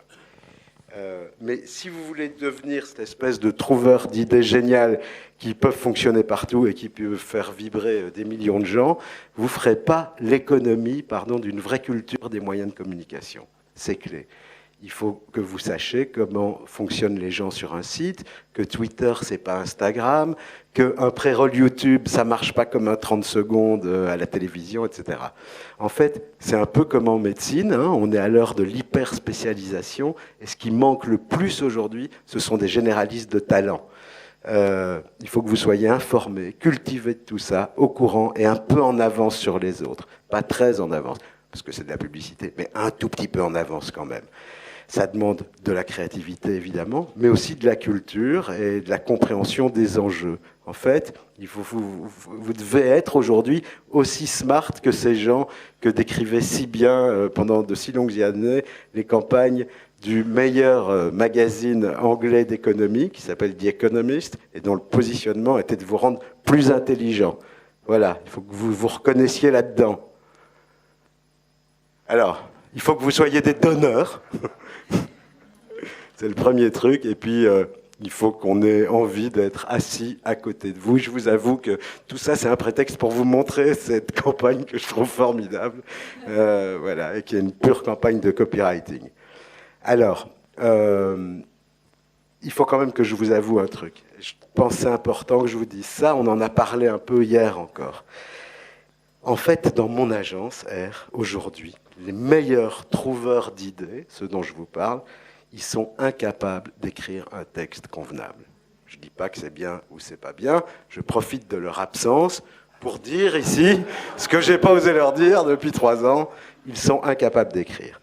Mais si vous voulez devenir cette espèce de trouveur d'idées géniales qui peuvent fonctionner partout et qui peuvent faire vibrer des millions de gens, vous ne ferez pas l'économie, d'une vraie culture des moyens de communication. C'est clé. Il faut que vous sachiez comment fonctionnent les gens sur un site, que Twitter, c'est pas Instagram, qu'un pré-roll YouTube, ça marche pas comme un 30 secondes à la télévision, etc. En fait, c'est un peu comme en médecine, on est à l'heure de l'hyper-spécialisation, et ce qui manque le plus aujourd'hui, ce sont des généralistes de talent. Il faut que vous soyez informés, cultivés de tout ça, au courant et un peu en avance sur les autres. Pas très en avance, parce que c'est de la publicité, mais un tout petit peu en avance quand même. Ça demande de la créativité, évidemment, mais aussi de la culture et de la compréhension des enjeux. En fait, vous devez être aujourd'hui aussi smart que ces gens que décrivaient si bien pendant de si longues années les campagnes du meilleur magazine anglais d'économie, qui s'appelle The Economist, et dont le positionnement était de vous rendre plus intelligent. Voilà, il faut que vous vous reconnaissiez là-dedans. Alors, il faut que vous soyez des donneurs. C'est le premier truc. Et puis, Il faut qu'on ait envie d'être assis à côté de vous. Je vous avoue que tout ça, c'est un prétexte pour vous montrer cette campagne que je trouve formidable, voilà, et qui est une pure campagne de copywriting. Alors, il faut quand même que je vous avoue un truc. Je pense que c'est important que je vous dise ça. On en a parlé un peu hier encore. En fait, dans mon agence R, aujourd'hui, les meilleurs trouveurs d'idées, ceux dont je vous parle, ils sont incapables d'écrire un texte convenable. Je ne dis pas que c'est bien ou c'est pas bien, je profite de leur absence pour dire ici ce que je n'ai pas osé leur dire depuis 3 ans, ils sont incapables d'écrire.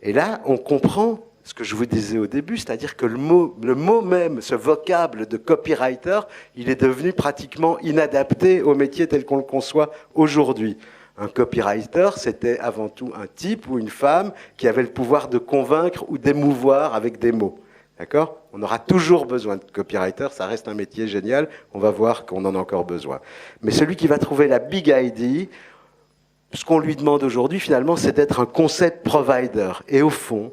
Et là, on comprend ce que je vous disais au début, c'est-à-dire que le mot même, ce vocable de copywriter, il est devenu pratiquement inadapté au métier tel qu'on le conçoit aujourd'hui. Un copywriter, c'était avant tout un type ou une femme qui avait le pouvoir de convaincre ou d'émouvoir avec des mots. D'accord ? On aura toujours besoin de copywriter, ça reste un métier génial, on va voir qu'on en a encore besoin. Mais celui qui va trouver la big idea, ce qu'on lui demande aujourd'hui, finalement, c'est d'être un concept provider. Et au fond,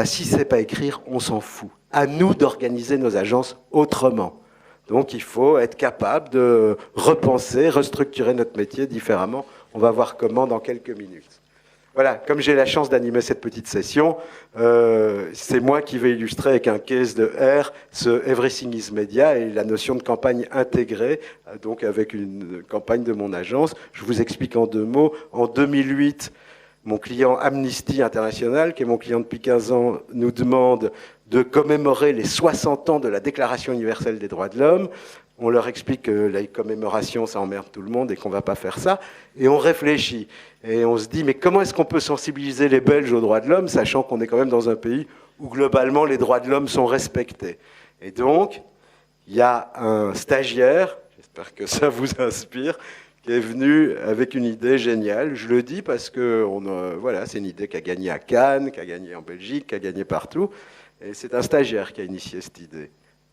si c'est pas écrire, on s'en fout. À nous d'organiser nos agences autrement. Donc il faut être capable de repenser, restructurer notre métier différemment. On va voir comment dans quelques minutes. Voilà, comme j'ai la chance d'animer cette petite session, c'est moi qui vais illustrer avec un case de R ce Everything is Media et la notion de campagne intégrée, donc avec une campagne de mon agence. Je vous explique en 2 mots. En 2008, mon client Amnesty International, qui est mon client depuis 15 ans, nous demande de commémorer les 60 ans de la Déclaration universelle des droits de l'homme. On leur explique que la commémoration, ça emmerde tout le monde et qu'on ne va pas faire ça. Et on réfléchit. Et on se dit, mais comment est-ce qu'on peut sensibiliser les Belges aux droits de l'homme, sachant qu'on est quand même dans un pays où globalement les droits de l'homme sont respectés. Et donc, il y a un stagiaire, j'espère que ça vous inspire, qui est venu avec une idée géniale. Je le dis parce que voilà, c'est une idée qui a gagné à Cannes, qui a gagné en Belgique, qui a gagné partout. Et c'est un stagiaire qui a initié cette idée.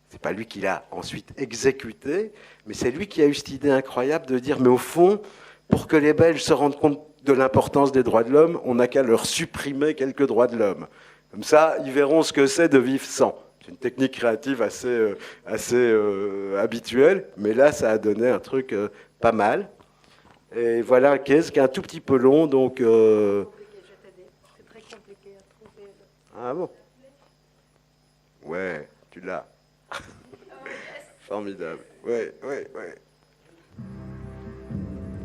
C'est pas lui qui l'a ensuite exécutée, mais c'est lui qui a eu cette idée incroyable de dire, mais au fond, pour que les Belges se rendent compte de l'importance des droits de l'homme, on n'a qu'à leur supprimer quelques droits de l'homme. Comme ça, ils verront ce que c'est de vivre sans. C'est une technique créative assez habituelle, mais là, ça a donné un truc pas mal. Et voilà un case qui est un tout petit peu long, donc... C'est très compliqué à trouver. Ah bon ? Ouais, tu l'as. Formidable. Ouais.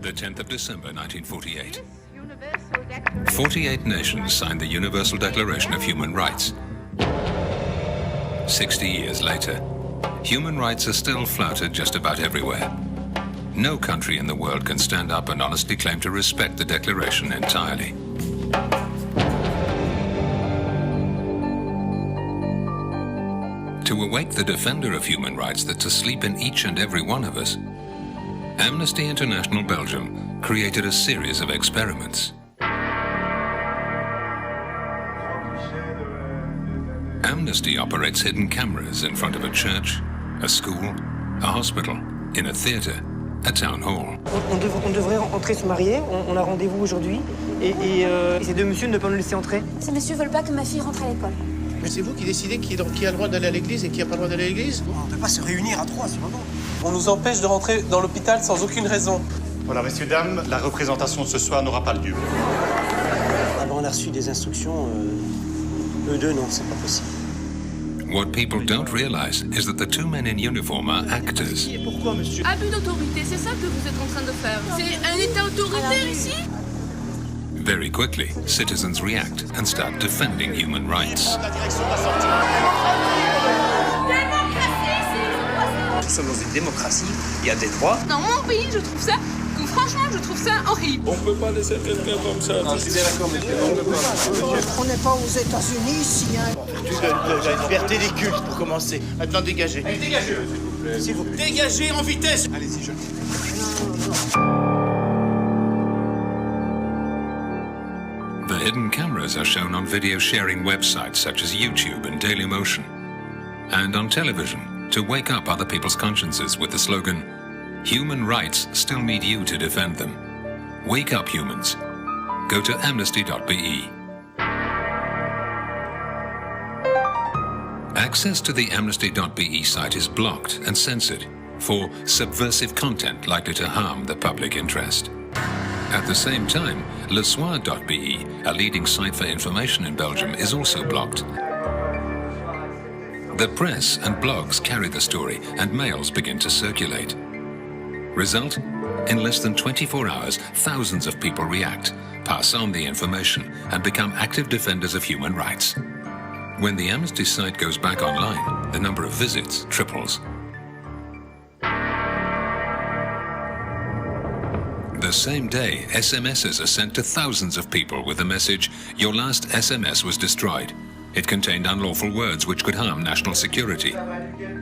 The 10th of December 1948. 48 nations signed the Universal Declaration of Human Rights. 60 years later, human rights are still flouted just about everywhere. No country in the world can stand up and honestly claim to respect the Declaration entirely. To awake the defender of human rights that's asleep in each and every one of us, Amnesty International Belgium created a series of experiments. Amnesty operates hidden cameras in front of a church, a school, a hospital, in a theatre, a town hall. On devrait entrer se marier, on a rendez-vous aujourd'hui, et ces 2 messieurs ne peuvent pas nous laisser entrer. Ces messieurs veulent pas que ma fille rentre à l'école. Mais c'est vous qui décidez qui a le droit d'aller à l'église et qui n'a pas le droit d'aller à l'église? On ne peut pas se réunir à 3 sur un banc. On nous empêche de rentrer dans l'hôpital sans aucune raison. Voilà, messieurs, dames, la représentation de ce soir n'aura pas lieu. Ah ben on a reçu des instructions. Eux deux, non, c'est pas possible. What people don't realize is that the 2 men in uniform are actors. Et pourquoi, monsieur? Abus d'autorité, c'est ça que vous êtes en train de faire. C'est un État autoritaire ici? Very quickly, citizens react and start defending human rights. La direction va sortir. Nous sommes dans une démocratie, il y a des droits. Dans mon pays, je trouve ça, franchement, je trouve ça horrible. On peut pas laisser quelqu'un comme ça. Non, je suis bien d'accord, monsieur. On n'est pas aux États-Unis ici. La liberté des cultes, pour commencer. Maintenant, dégagez. Allez, dégagez, s'il vous plaît. S'il vous plaît. Dégagez en vitesse. Allez-y, je... The hidden cameras are shown on video sharing websites such as YouTube and Dailymotion, and on television to wake up other people's consciences with the slogan, "Human rights still need you to defend them. Wake up, humans. Go to amnesty.be." Access to the amnesty.be site is blocked and censored for subversive content likely to harm the public interest. At the same time, lesoir.be, a leading site for information in Belgium, is also blocked. The press and blogs carry the story and mails begin to circulate. Result? In less than 24 hours, thousands of people react, pass on the information, and become active defenders of human rights. When the Amnesty site goes back online, the number of visits triples. The same day, SMSs are sent to thousands of people with the message, "Your last SMS was destroyed. It contained unlawful words which could harm national security,"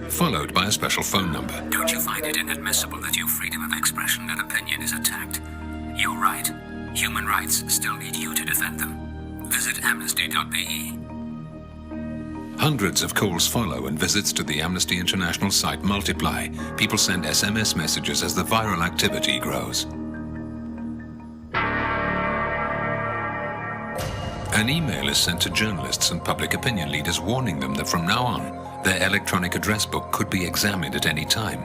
followed by a special phone number. Don't you find it inadmissible that your freedom of expression and opinion is attacked? You're right. Human rights still need you to defend them. Visit amnesty.be. Hundreds of calls follow and visits to the Amnesty International site multiply. People send SMS messages as the viral activity grows. An email is sent to journalists and public opinion leaders warning them that from now on, their electronic address book could be examined at any time.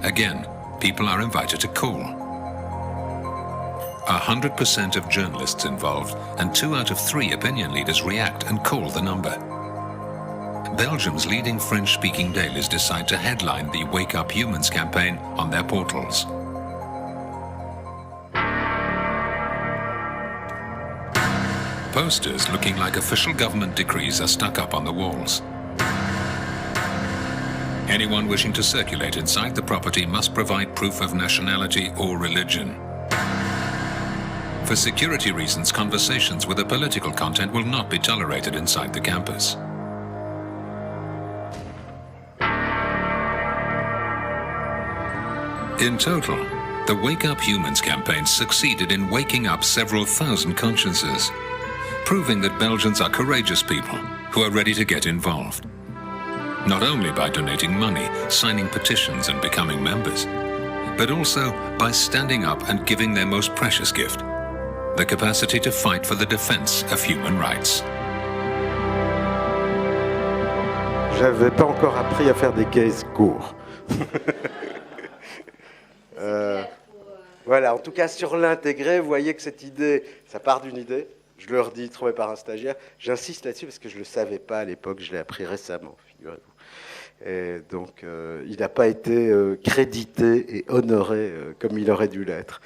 Again, people are invited to call. 100% of journalists involved and 2 out of 3 opinion leaders react and call the number. Belgium's leading French-speaking dailies decide to headline the Wake Up Humans campaign on their portals. Posters looking like official government decrees are stuck up on the walls. Anyone wishing to circulate inside the property must provide proof of nationality or religion. For security reasons, conversations with a political content will not be tolerated inside the campus. In total, the Wake Up Humans campaign succeeded in waking up several thousand consciences, proving that Belgians are courageous people who are ready to get involved. Not only by donating money, signing petitions and becoming members, but also by standing up and giving their most precious gift, the capacity to fight for the defense of human rights. J'avais pas encore appris à faire des cases courts. Voilà, en tout cas sur l'intégré, vous voyez que cette idée, ça part d'une idée. Je le redis, trouvé par un stagiaire. J'insiste là-dessus parce que je ne le savais pas à l'époque, je l'ai appris récemment, figurez-vous. Et donc, il n'a pas été crédité et honoré comme il aurait dû l'être.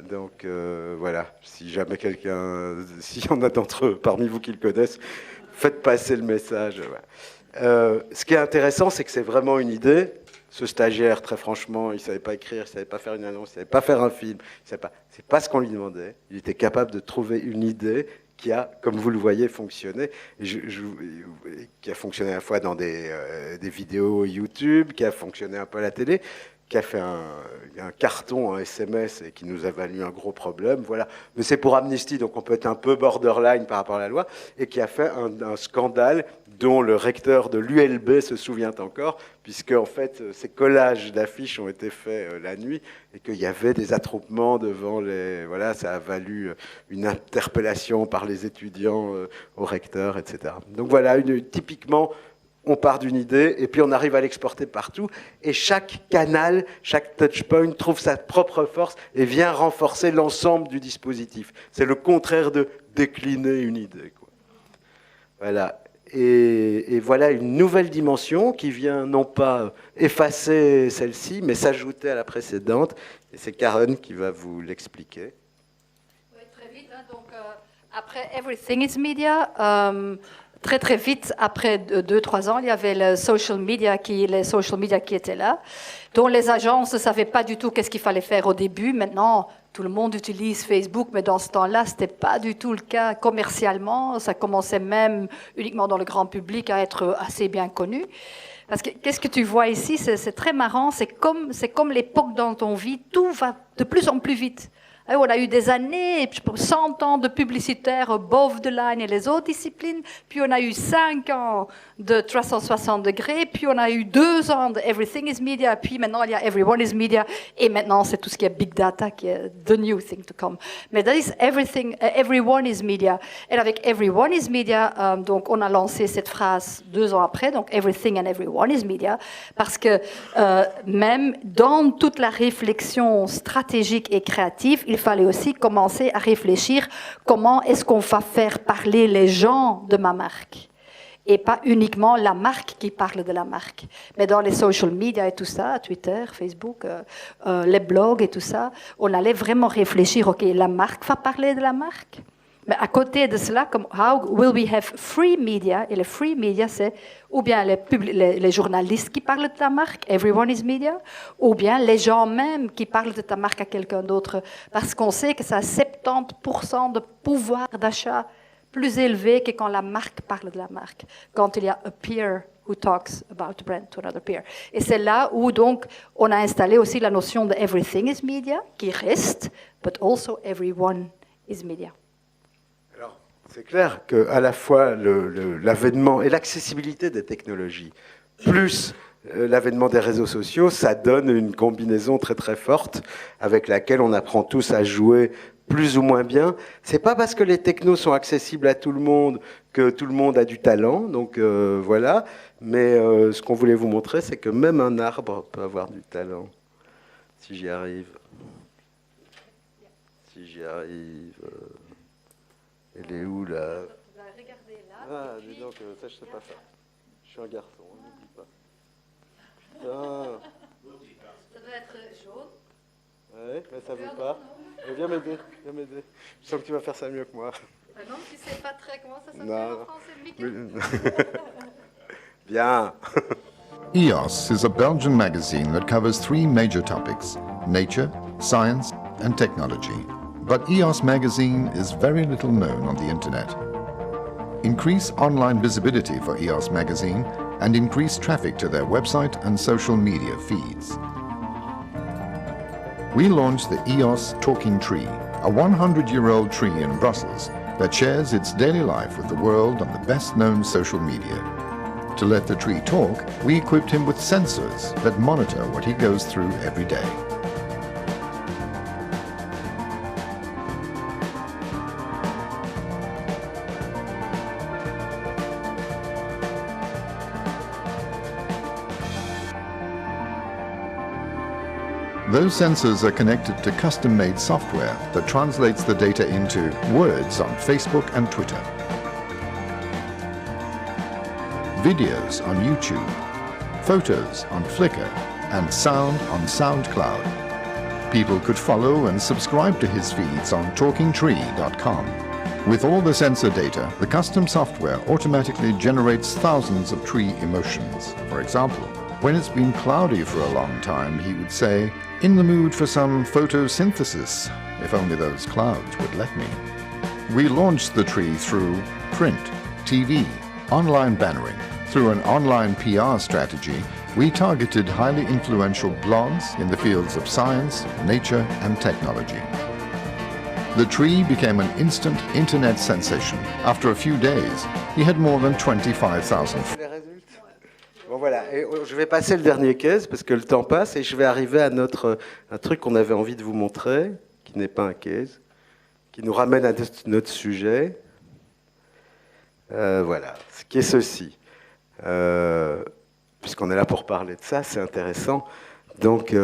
Donc, voilà, si jamais s'il y en a d'entre eux parmi vous qui le connaissent, faites passer le message. Voilà. Ce qui est intéressant, c'est que c'est vraiment une idée. Ce stagiaire, très franchement, il ne savait pas écrire, il ne savait pas faire une annonce, il ne savait pas faire un film. C'est pas ce qu'on lui demandait. Il était capable de trouver une idée qui a, comme vous le voyez, fonctionné. Qui a fonctionné à la fois dans des vidéos YouTube, qui a fonctionné un peu à la télé, qui a fait un carton en SMS et qui nous a valu un gros problème. Voilà. Mais c'est pour Amnesty, donc on peut être un peu borderline par rapport à la loi, et qui a fait un scandale dont le recteur de l'ULB se souvient encore, puisque en fait ces collages d'affiches ont été faits la nuit et qu'il y avait des attroupements devant les... Voilà, ça a valu une interpellation par les étudiants au recteur, etc. Donc voilà, typiquement, on part d'une idée et puis on arrive à l'exporter partout et chaque canal, chaque touchpoint trouve sa propre force et vient renforcer l'ensemble du dispositif. C'est le contraire de décliner une idée, quoi. Voilà. Et voilà une nouvelle dimension qui vient non pas effacer celle-ci, mais s'ajouter à la précédente. Et c'est Karen qui va vous l'expliquer. Oui, très vite. Hein, donc, après Everything is Media, très vite, après 2-3 ans, il y avait les social media qui étaient là, dont les agences ne savaient pas du tout qu'est-ce qu'il fallait faire au début. Maintenant, tout le monde utilise Facebook, mais dans ce temps-là, ce n'était pas du tout le cas commercialement. Ça commençait même uniquement dans le grand public à être assez bien connu. Parce que qu'est-ce que tu vois ici, c'est très marrant. C'est comme l'époque dont on vit. Tout va de plus en plus vite. On a eu des années, 100 ans de publicitaires above the line et les autres disciplines, puis on a eu 5 ans de 360 degrés, puis on a eu 2 ans de Everything is Media, puis maintenant il y a Everyone is Media, et maintenant c'est tout ce qui est Big Data qui est the new thing to come. Mais that is everything, Everyone is Media. Et avec Everyone is Media, donc on a lancé cette phrase 2 ans après, donc Everything and Everyone is Media, parce que même dans toute la réflexion stratégique et créative, il fallait aussi commencer à réfléchir comment est-ce qu'on va faire parler les gens de ma marque et pas uniquement la marque qui parle de la marque. Mais dans les social media et tout ça, Twitter, Facebook, les blogs et tout ça, on allait vraiment réfléchir, ok, la marque va parler de la marque. Mais à côté de cela, comme how will we have free media? Et le free media, c'est ou bien les journalistes qui parlent de ta marque, everyone is media, ou bien les gens même qui parlent de ta marque à quelqu'un d'autre. Parce qu'on sait que ça a 70% de pouvoir d'achat plus élevé que quand la marque parle de la marque. Quand il y a a peer who talks about the brand to another peer. Et c'est là où donc on a installé aussi la notion de everything is media, qui reste, but also everyone is media. C'est clair qu'à la fois l'avènement et l'accessibilité des technologies, plus l'avènement des réseaux sociaux, ça donne une combinaison très très forte avec laquelle on apprend tous à jouer plus ou moins bien. C'est pas parce que les technos sont accessibles à tout le monde que tout le monde a du talent, donc voilà. Mais ce qu'on voulait vous montrer, c'est que même un arbre peut avoir du talent, si j'y arrive. Si j'y arrive... Elle est où, là? Ah, dis donc, ça, je sais pas faire. Je suis un garçon, n'oublie pas. Putain. Ça doit être jaune. Ouais, mais ça veut pas. Viens m'aider, viens m'aider. Je sens que tu vas faire ça mieux que moi. Non, tu sais pas très comment ça s'appelle en français, Mickey. Bien. EOS is a Belgian magazine that covers 3 major topics: nature, science, and technology. But EOS magazine is very little known on the internet. Increase online visibility for EOS magazine and increase traffic to their website and social media feeds. We launched the EOS Talking Tree, a 100-year-old tree in Brussels that shares its daily life with the world on the best-known social media. To let the tree talk, we equipped him with sensors that monitor what he goes through every day. Those sensors are connected to custom-made software that translates the data into words on Facebook and Twitter, videos on YouTube, photos on Flickr, and sound on SoundCloud. People could follow and subscribe to his feeds on talkingtree.com. With all the sensor data, the custom software automatically generates thousands of tree emotions. For example, when it's been cloudy for a long time, he would say, "In the mood for some photosynthesis, if only those clouds would let me." We launched the tree through print, TV, online bannering. Through an online PR strategy, we targeted highly influential blogs in the fields of science, nature, and technology. The tree became an instant internet sensation. After a few days, he had more than 25,000. Bon voilà, et je vais passer le dernier case parce que le temps passe et je vais arriver à un truc qu'on avait envie de vous montrer, qui n'est pas un case, qui nous ramène à notre sujet. Voilà, ce qui est ceci. Puisqu'on est là pour parler de ça, c'est intéressant. Donc,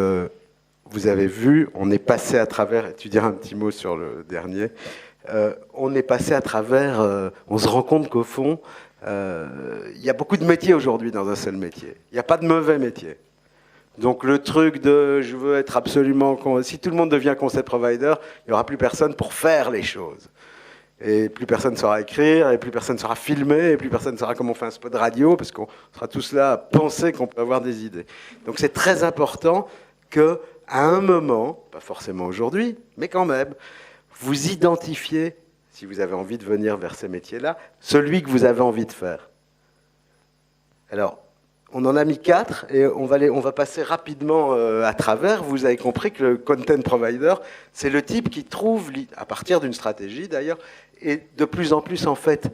vous avez vu, on est passé à travers, tu diras un petit mot sur le dernier, on est passé à travers, on se rend compte qu'au fond, il y a beaucoup de métiers aujourd'hui dans un seul métier. Il n'y a pas de mauvais métier. Donc le truc de je veux être absolument... Si tout le monde devient concept provider, il n'y aura plus personne pour faire les choses. Et plus personne ne saura écrire, et plus personne ne saura filmer, et plus personne ne saura comment on fait un spot de radio, parce qu'on sera tous là à penser qu'on peut avoir des idées. Donc c'est très important qu'à un moment, pas forcément aujourd'hui, mais quand même, vous identifiez, si vous avez envie de venir vers ces métiers-là, celui que vous avez envie de faire. Alors, On en a mis 4 et on va passer rapidement à travers. Vous avez compris que le content provider, c'est le type qui trouve, à partir d'une stratégie d'ailleurs, et de plus en plus en fait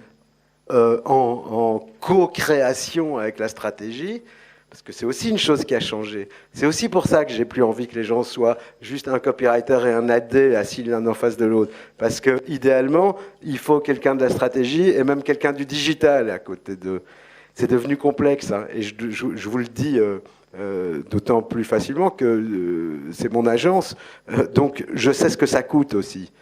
en co-création avec la stratégie, parce que c'est aussi une chose qui a changé. C'est aussi pour ça que j'ai plus envie que les gens soient juste un copywriter et un AD assis l'un en face de l'autre. Parce que idéalement, il faut quelqu'un de la stratégie et même quelqu'un du digital à côté d'eux. C'est devenu complexe, hein, et je vous le dis d'autant plus facilement que c'est mon agence, donc je sais ce que ça coûte aussi.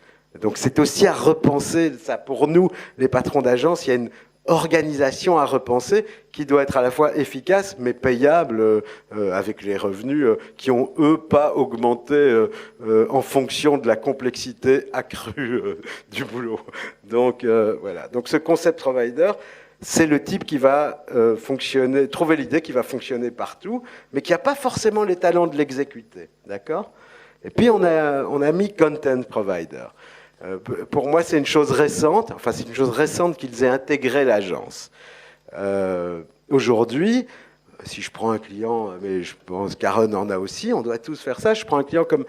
Donc c'est aussi à repenser ça. Pour nous, les patrons d'agence, il y a une organisation à repenser qui doit être à la fois efficace mais payable avec les revenus qui ont, eux, pas augmenté en fonction de la complexité accrue du boulot. Donc voilà. Donc ce concept provider, c'est le type qui va fonctionner, trouver l'idée qui va fonctionner partout, mais qui n'a pas forcément les talents de l'exécuter. D'accord ? Et puis on a mis content provider. Pour moi, c'est une chose récente. Enfin, c'est une chose récente qu'ils aient intégré l'agence. Aujourd'hui, si je prends un client, mais je pense qu'Aaron en a aussi, on doit tous faire ça. Je prends un client comme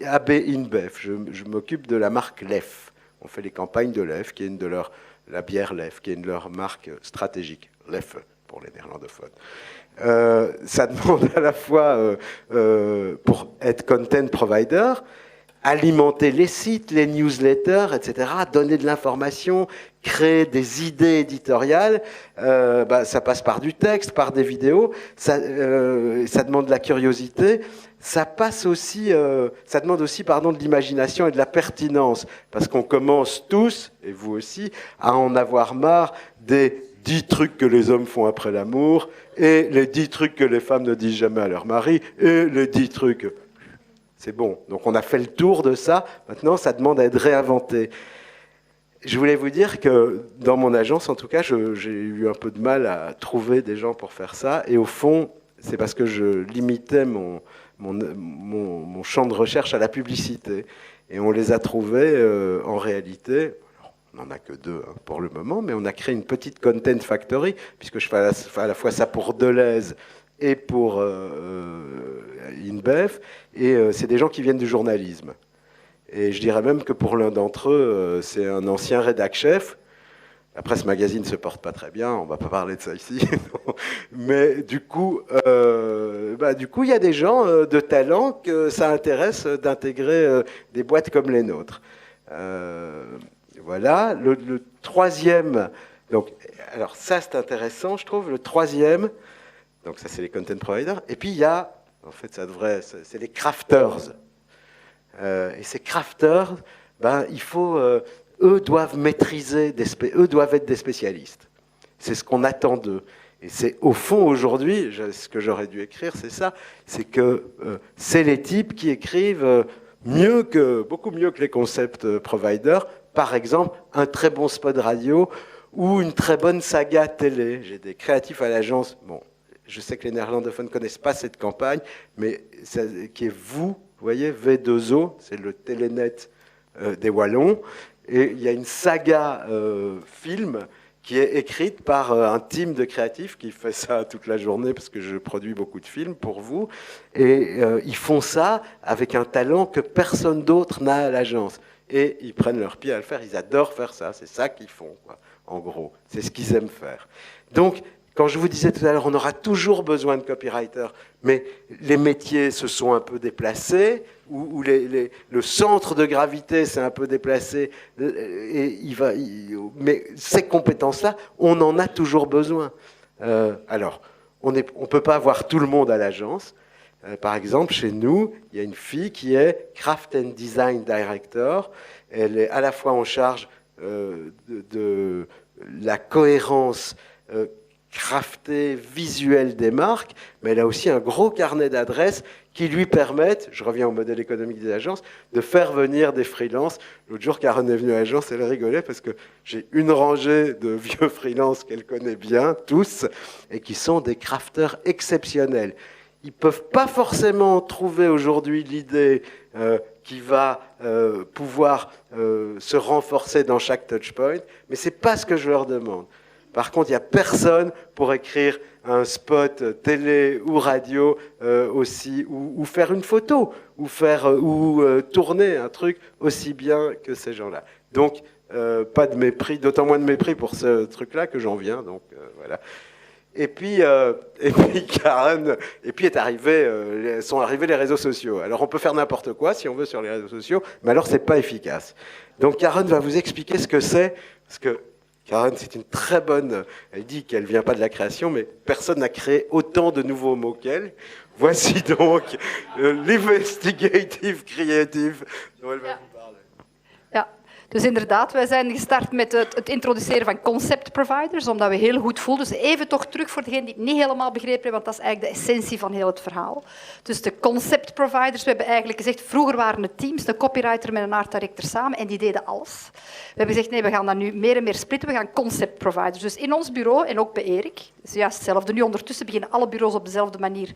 AB InBev. Je m'occupe de la marque Lef. On fait les campagnes de Lef, qui est une de leurs la bière Lef, qui est une de leurs marques stratégiques, Lef pour les néerlandophones. Ça demande à la fois, pour être content provider, alimenter les sites, les newsletters, etc., donner de l'information, créer des idées éditoriales, ça passe par du texte, par des vidéos, ça demande de la curiosité. Ça passe aussi, ça demande aussi, de l'imagination et de la pertinence, parce qu'on commence tous, et vous aussi, à en avoir marre des 10 trucs que les hommes font après l'amour, et les 10 trucs que les femmes ne disent jamais à leur mari, et les 10 trucs. C'est bon. Donc on a fait le tour de ça. Maintenant, ça demande à être réinventé. Je voulais vous dire que dans mon agence, en tout cas, j'ai eu un peu de mal à trouver des gens pour faire ça, et au fond, c'est parce que je limitais mon champ de recherche à la publicité. Et on les a trouvés, en réalité, on n'en a que 2 pour le moment, mais on a créé une petite content factory, puisque je fais à la fois ça pour Deleuze et pour InBev, et c'est des gens qui viennent du journalisme. Et je dirais même que pour l'un d'entre eux, c'est un ancien rédac-chef. Après, ce magazine ne se porte pas très bien, on ne va pas parler de ça ici. Mais du coup, il y a des gens de talent que ça intéresse d'intégrer des boîtes comme les nôtres. Voilà. Le troisième, donc, alors ça c'est intéressant, je trouve. Le troisième, donc ça c'est les content providers. Et puis il y a, en fait, c'est les crafters. Et ces crafters, il faut... eux doivent maîtriser, eux doivent être des spécialistes. C'est ce qu'on attend d'eux. Et c'est au fond aujourd'hui, ce que j'aurais dû écrire, c'est ça, c'est que c'est les types qui écrivent beaucoup mieux que les concept providers. Par exemple, un très bon spot radio ou une très bonne saga télé. J'ai des créatifs à l'agence. Bon, je sais que les néerlandophones ne connaissent pas cette campagne, mais qui est vous voyez, V2O, c'est le Télénet des Wallons. Et il y a une saga film qui est écrite par un team de créatifs qui fait ça toute la journée parce que je produis beaucoup de films pour vous. Et ils font ça avec un talent que personne d'autre n'a à l'agence. Et ils prennent leur pied à le faire. Ils adorent faire ça. C'est ça qu'ils font, quoi, en gros. C'est ce qu'ils aiment faire. Donc, quand je vous disais tout à l'heure, on aura toujours besoin de copywriters, mais les métiers se sont un peu déplacés, ou le centre de gravité s'est un peu déplacé, mais ces compétences-là, on en a toujours besoin. Alors, on ne peut pas avoir tout le monde à l'agence. Par exemple, chez nous, il y a une fille qui est Craft and Design Director. Elle est à la fois en charge de la cohérence craftée visuelle des marques, mais elle a aussi un gros carnet d'adresses qui lui permettent, je reviens au modèle économique des agences, de faire venir des freelances. L'autre jour, Karen est venue à l'agence, elle rigolait parce que j'ai une rangée de vieux freelances qu'elle connaît bien, tous, et qui sont des crafters exceptionnels. Ils ne peuvent pas forcément trouver aujourd'hui l'idée qui va pouvoir se renforcer dans chaque touchpoint, mais ce n'est pas ce que je leur demande. Par contre, il n'y a personne pour écrire un spot télé ou radio aussi, ou faire une photo, ou tourner un truc aussi bien que ces gens-là. Donc, pas de mépris, d'autant moins de mépris pour ce truc-là que j'en viens. Donc, voilà. Et puis Karen, sont arrivés les réseaux sociaux. Alors on peut faire n'importe quoi si on veut sur les réseaux sociaux, mais alors c'est pas efficace. Donc Karen va vous expliquer ce que c'est, parce que Karen c'est une très bonne. Elle dit qu'elle vient pas de la création, mais personne n'a créé autant de nouveaux mots qu'elle. Voici donc l'investigative creative dont elle va vous parler. Ja. Dus inderdaad, wij zijn gestart met het introduceren van concept providers, omdat we heel goed voelden. Dus even toch terug voor degenen die het niet helemaal begrepen hebben, want dat is eigenlijk de essentie van heel het verhaal. Dus de concept providers, we hebben eigenlijk gezegd, vroeger waren het teams, een copywriter met een art director samen, en die deden alles. We hebben gezegd, nee, we gaan dat nu meer en meer splitten, we gaan concept providers. Dus in ons bureau, en ook bij Erik, is juist hetzelfde. Nu ondertussen beginnen alle bureaus op dezelfde manier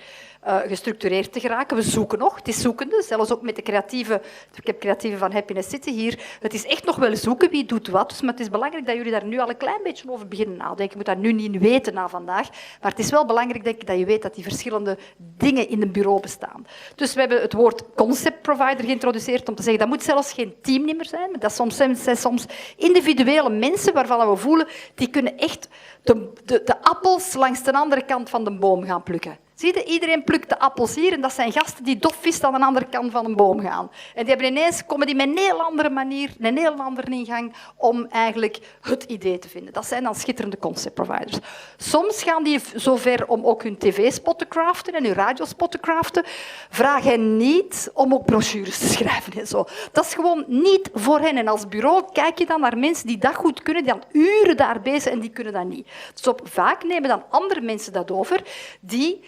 gestructureerd te geraken. We zoeken nog, het is zoekende, zelfs ook met de creatieve, ik heb creatieve van Happiness City hier. Het is echt nog wel zoeken wie doet wat, dus, maar het is belangrijk dat jullie daar nu al een klein beetje over beginnen nadenken. Je moet dat nu niet weten na vandaag, maar het is wel belangrijk denk ik, dat je weet dat die verschillende dingen in een bureau bestaan. Dus we hebben het woord concept provider geïntroduceerd om te zeggen dat moet zelfs geen teamnummer zijn, maar dat zijn soms individuele mensen waarvan we voelen die kunnen echt de appels langs de andere kant van de boom gaan plukken. Zie je, iedereen plukt de appels hier en dat zijn gasten die dofvist aan de andere kant van een boom gaan. En die hebben komen die met een heel andere manier, een heel andere ingang om eigenlijk het idee te vinden. Dat zijn dan schitterende concept providers. Soms gaan die zover om ook hun tv-spot te craften en hun radiospot te craften. Vraag hen niet om ook brochures te schrijven en zo. Dat is gewoon niet voor hen. En als bureau kijk je dan naar mensen die dat goed kunnen, die dan uren daar bezig zijn en die kunnen dat niet. Dus vaak nemen dan andere mensen dat over die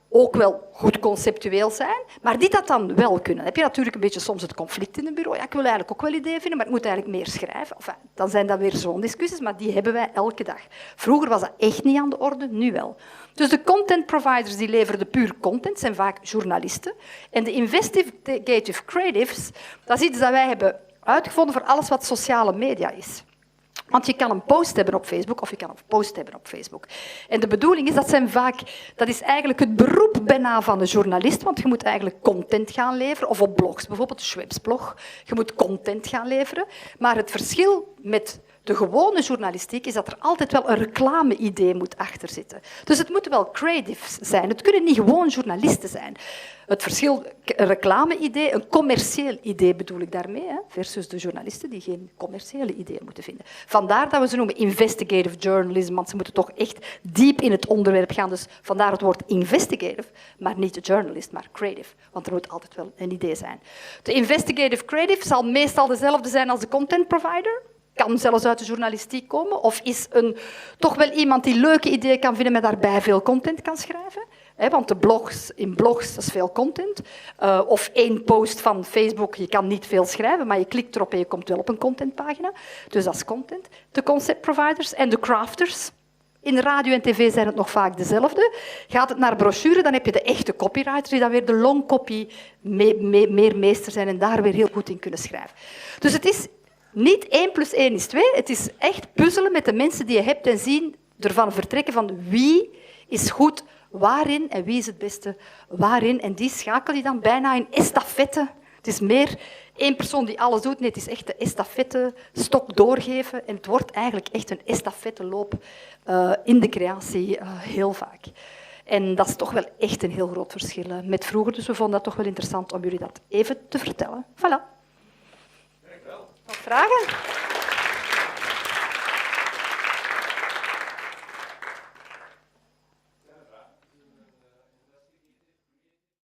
ook wel goed conceptueel zijn, maar die dat dan wel kunnen. Dan heb je natuurlijk een beetje soms het conflict in een bureau. Ja, ik wil eigenlijk ook wel ideeën vinden, maar ik moet eigenlijk meer schrijven. Enfin, dan zijn dat weer zo'n discussies, maar die hebben wij elke dag. Vroeger was dat echt niet aan de orde, nu wel. Dus de content providers die leveren puur content, zijn vaak journalisten. En de investigative creatives, dat is iets dat wij hebben uitgevonden voor alles wat sociale media is. Want je kan een post hebben op Facebook of je kan een post hebben op Facebook. En de bedoeling is, dat is eigenlijk het beroep bijna van de journalist, want je moet eigenlijk content gaan leveren, of op blogs, bijvoorbeeld Schweppes blog. Je moet content gaan leveren, maar het verschil met de gewone journalistiek is dat er altijd wel een reclame-idee moet achter zitten. Dus het moeten wel creatives zijn. Het kunnen niet gewoon journalisten zijn. Het verschil, een reclame-idee, een commercieel idee bedoel ik daarmee, versus de journalisten die geen commerciële ideeën moeten vinden. Vandaar dat we ze noemen investigative journalism, want ze moeten toch echt diep in het onderwerp gaan. Dus vandaar het woord investigative, maar niet journalist, maar creative. Want er moet altijd wel een idee zijn. De investigative creative zal meestal dezelfde zijn als de content provider. Kan zelfs uit de journalistiek komen, of is toch wel iemand die leuke ideeën kan vinden, maar daarbij veel content kan schrijven. Want in blogs dat is veel content. Of één post van Facebook, je kan niet veel schrijven, maar je klikt erop en je komt wel op een contentpagina. Dus dat is content. De concept providers en de crafters. In radio en tv zijn het nog vaak dezelfde. Gaat het naar brochure, dan heb je de echte copywriters die dan weer de long copy meer meester zijn en daar weer heel goed in kunnen schrijven. Dus het is niet 1 + 1 is 2. Het is echt puzzelen met de mensen die je hebt en zien, ervan vertrekken van wie is goed waarin en wie is het beste waarin. En die schakel je dan bijna in estafette. Het is meer 1 persoon die alles doet. Nee, het is echt de estafette, stok doorgeven. En het wordt eigenlijk echt een estafetteloop in de creatie heel vaak. En dat is toch wel echt een heel groot verschil met vroeger. Dus we vonden dat toch wel interessant om jullie dat even te vertellen. Voilà. Nog vragen?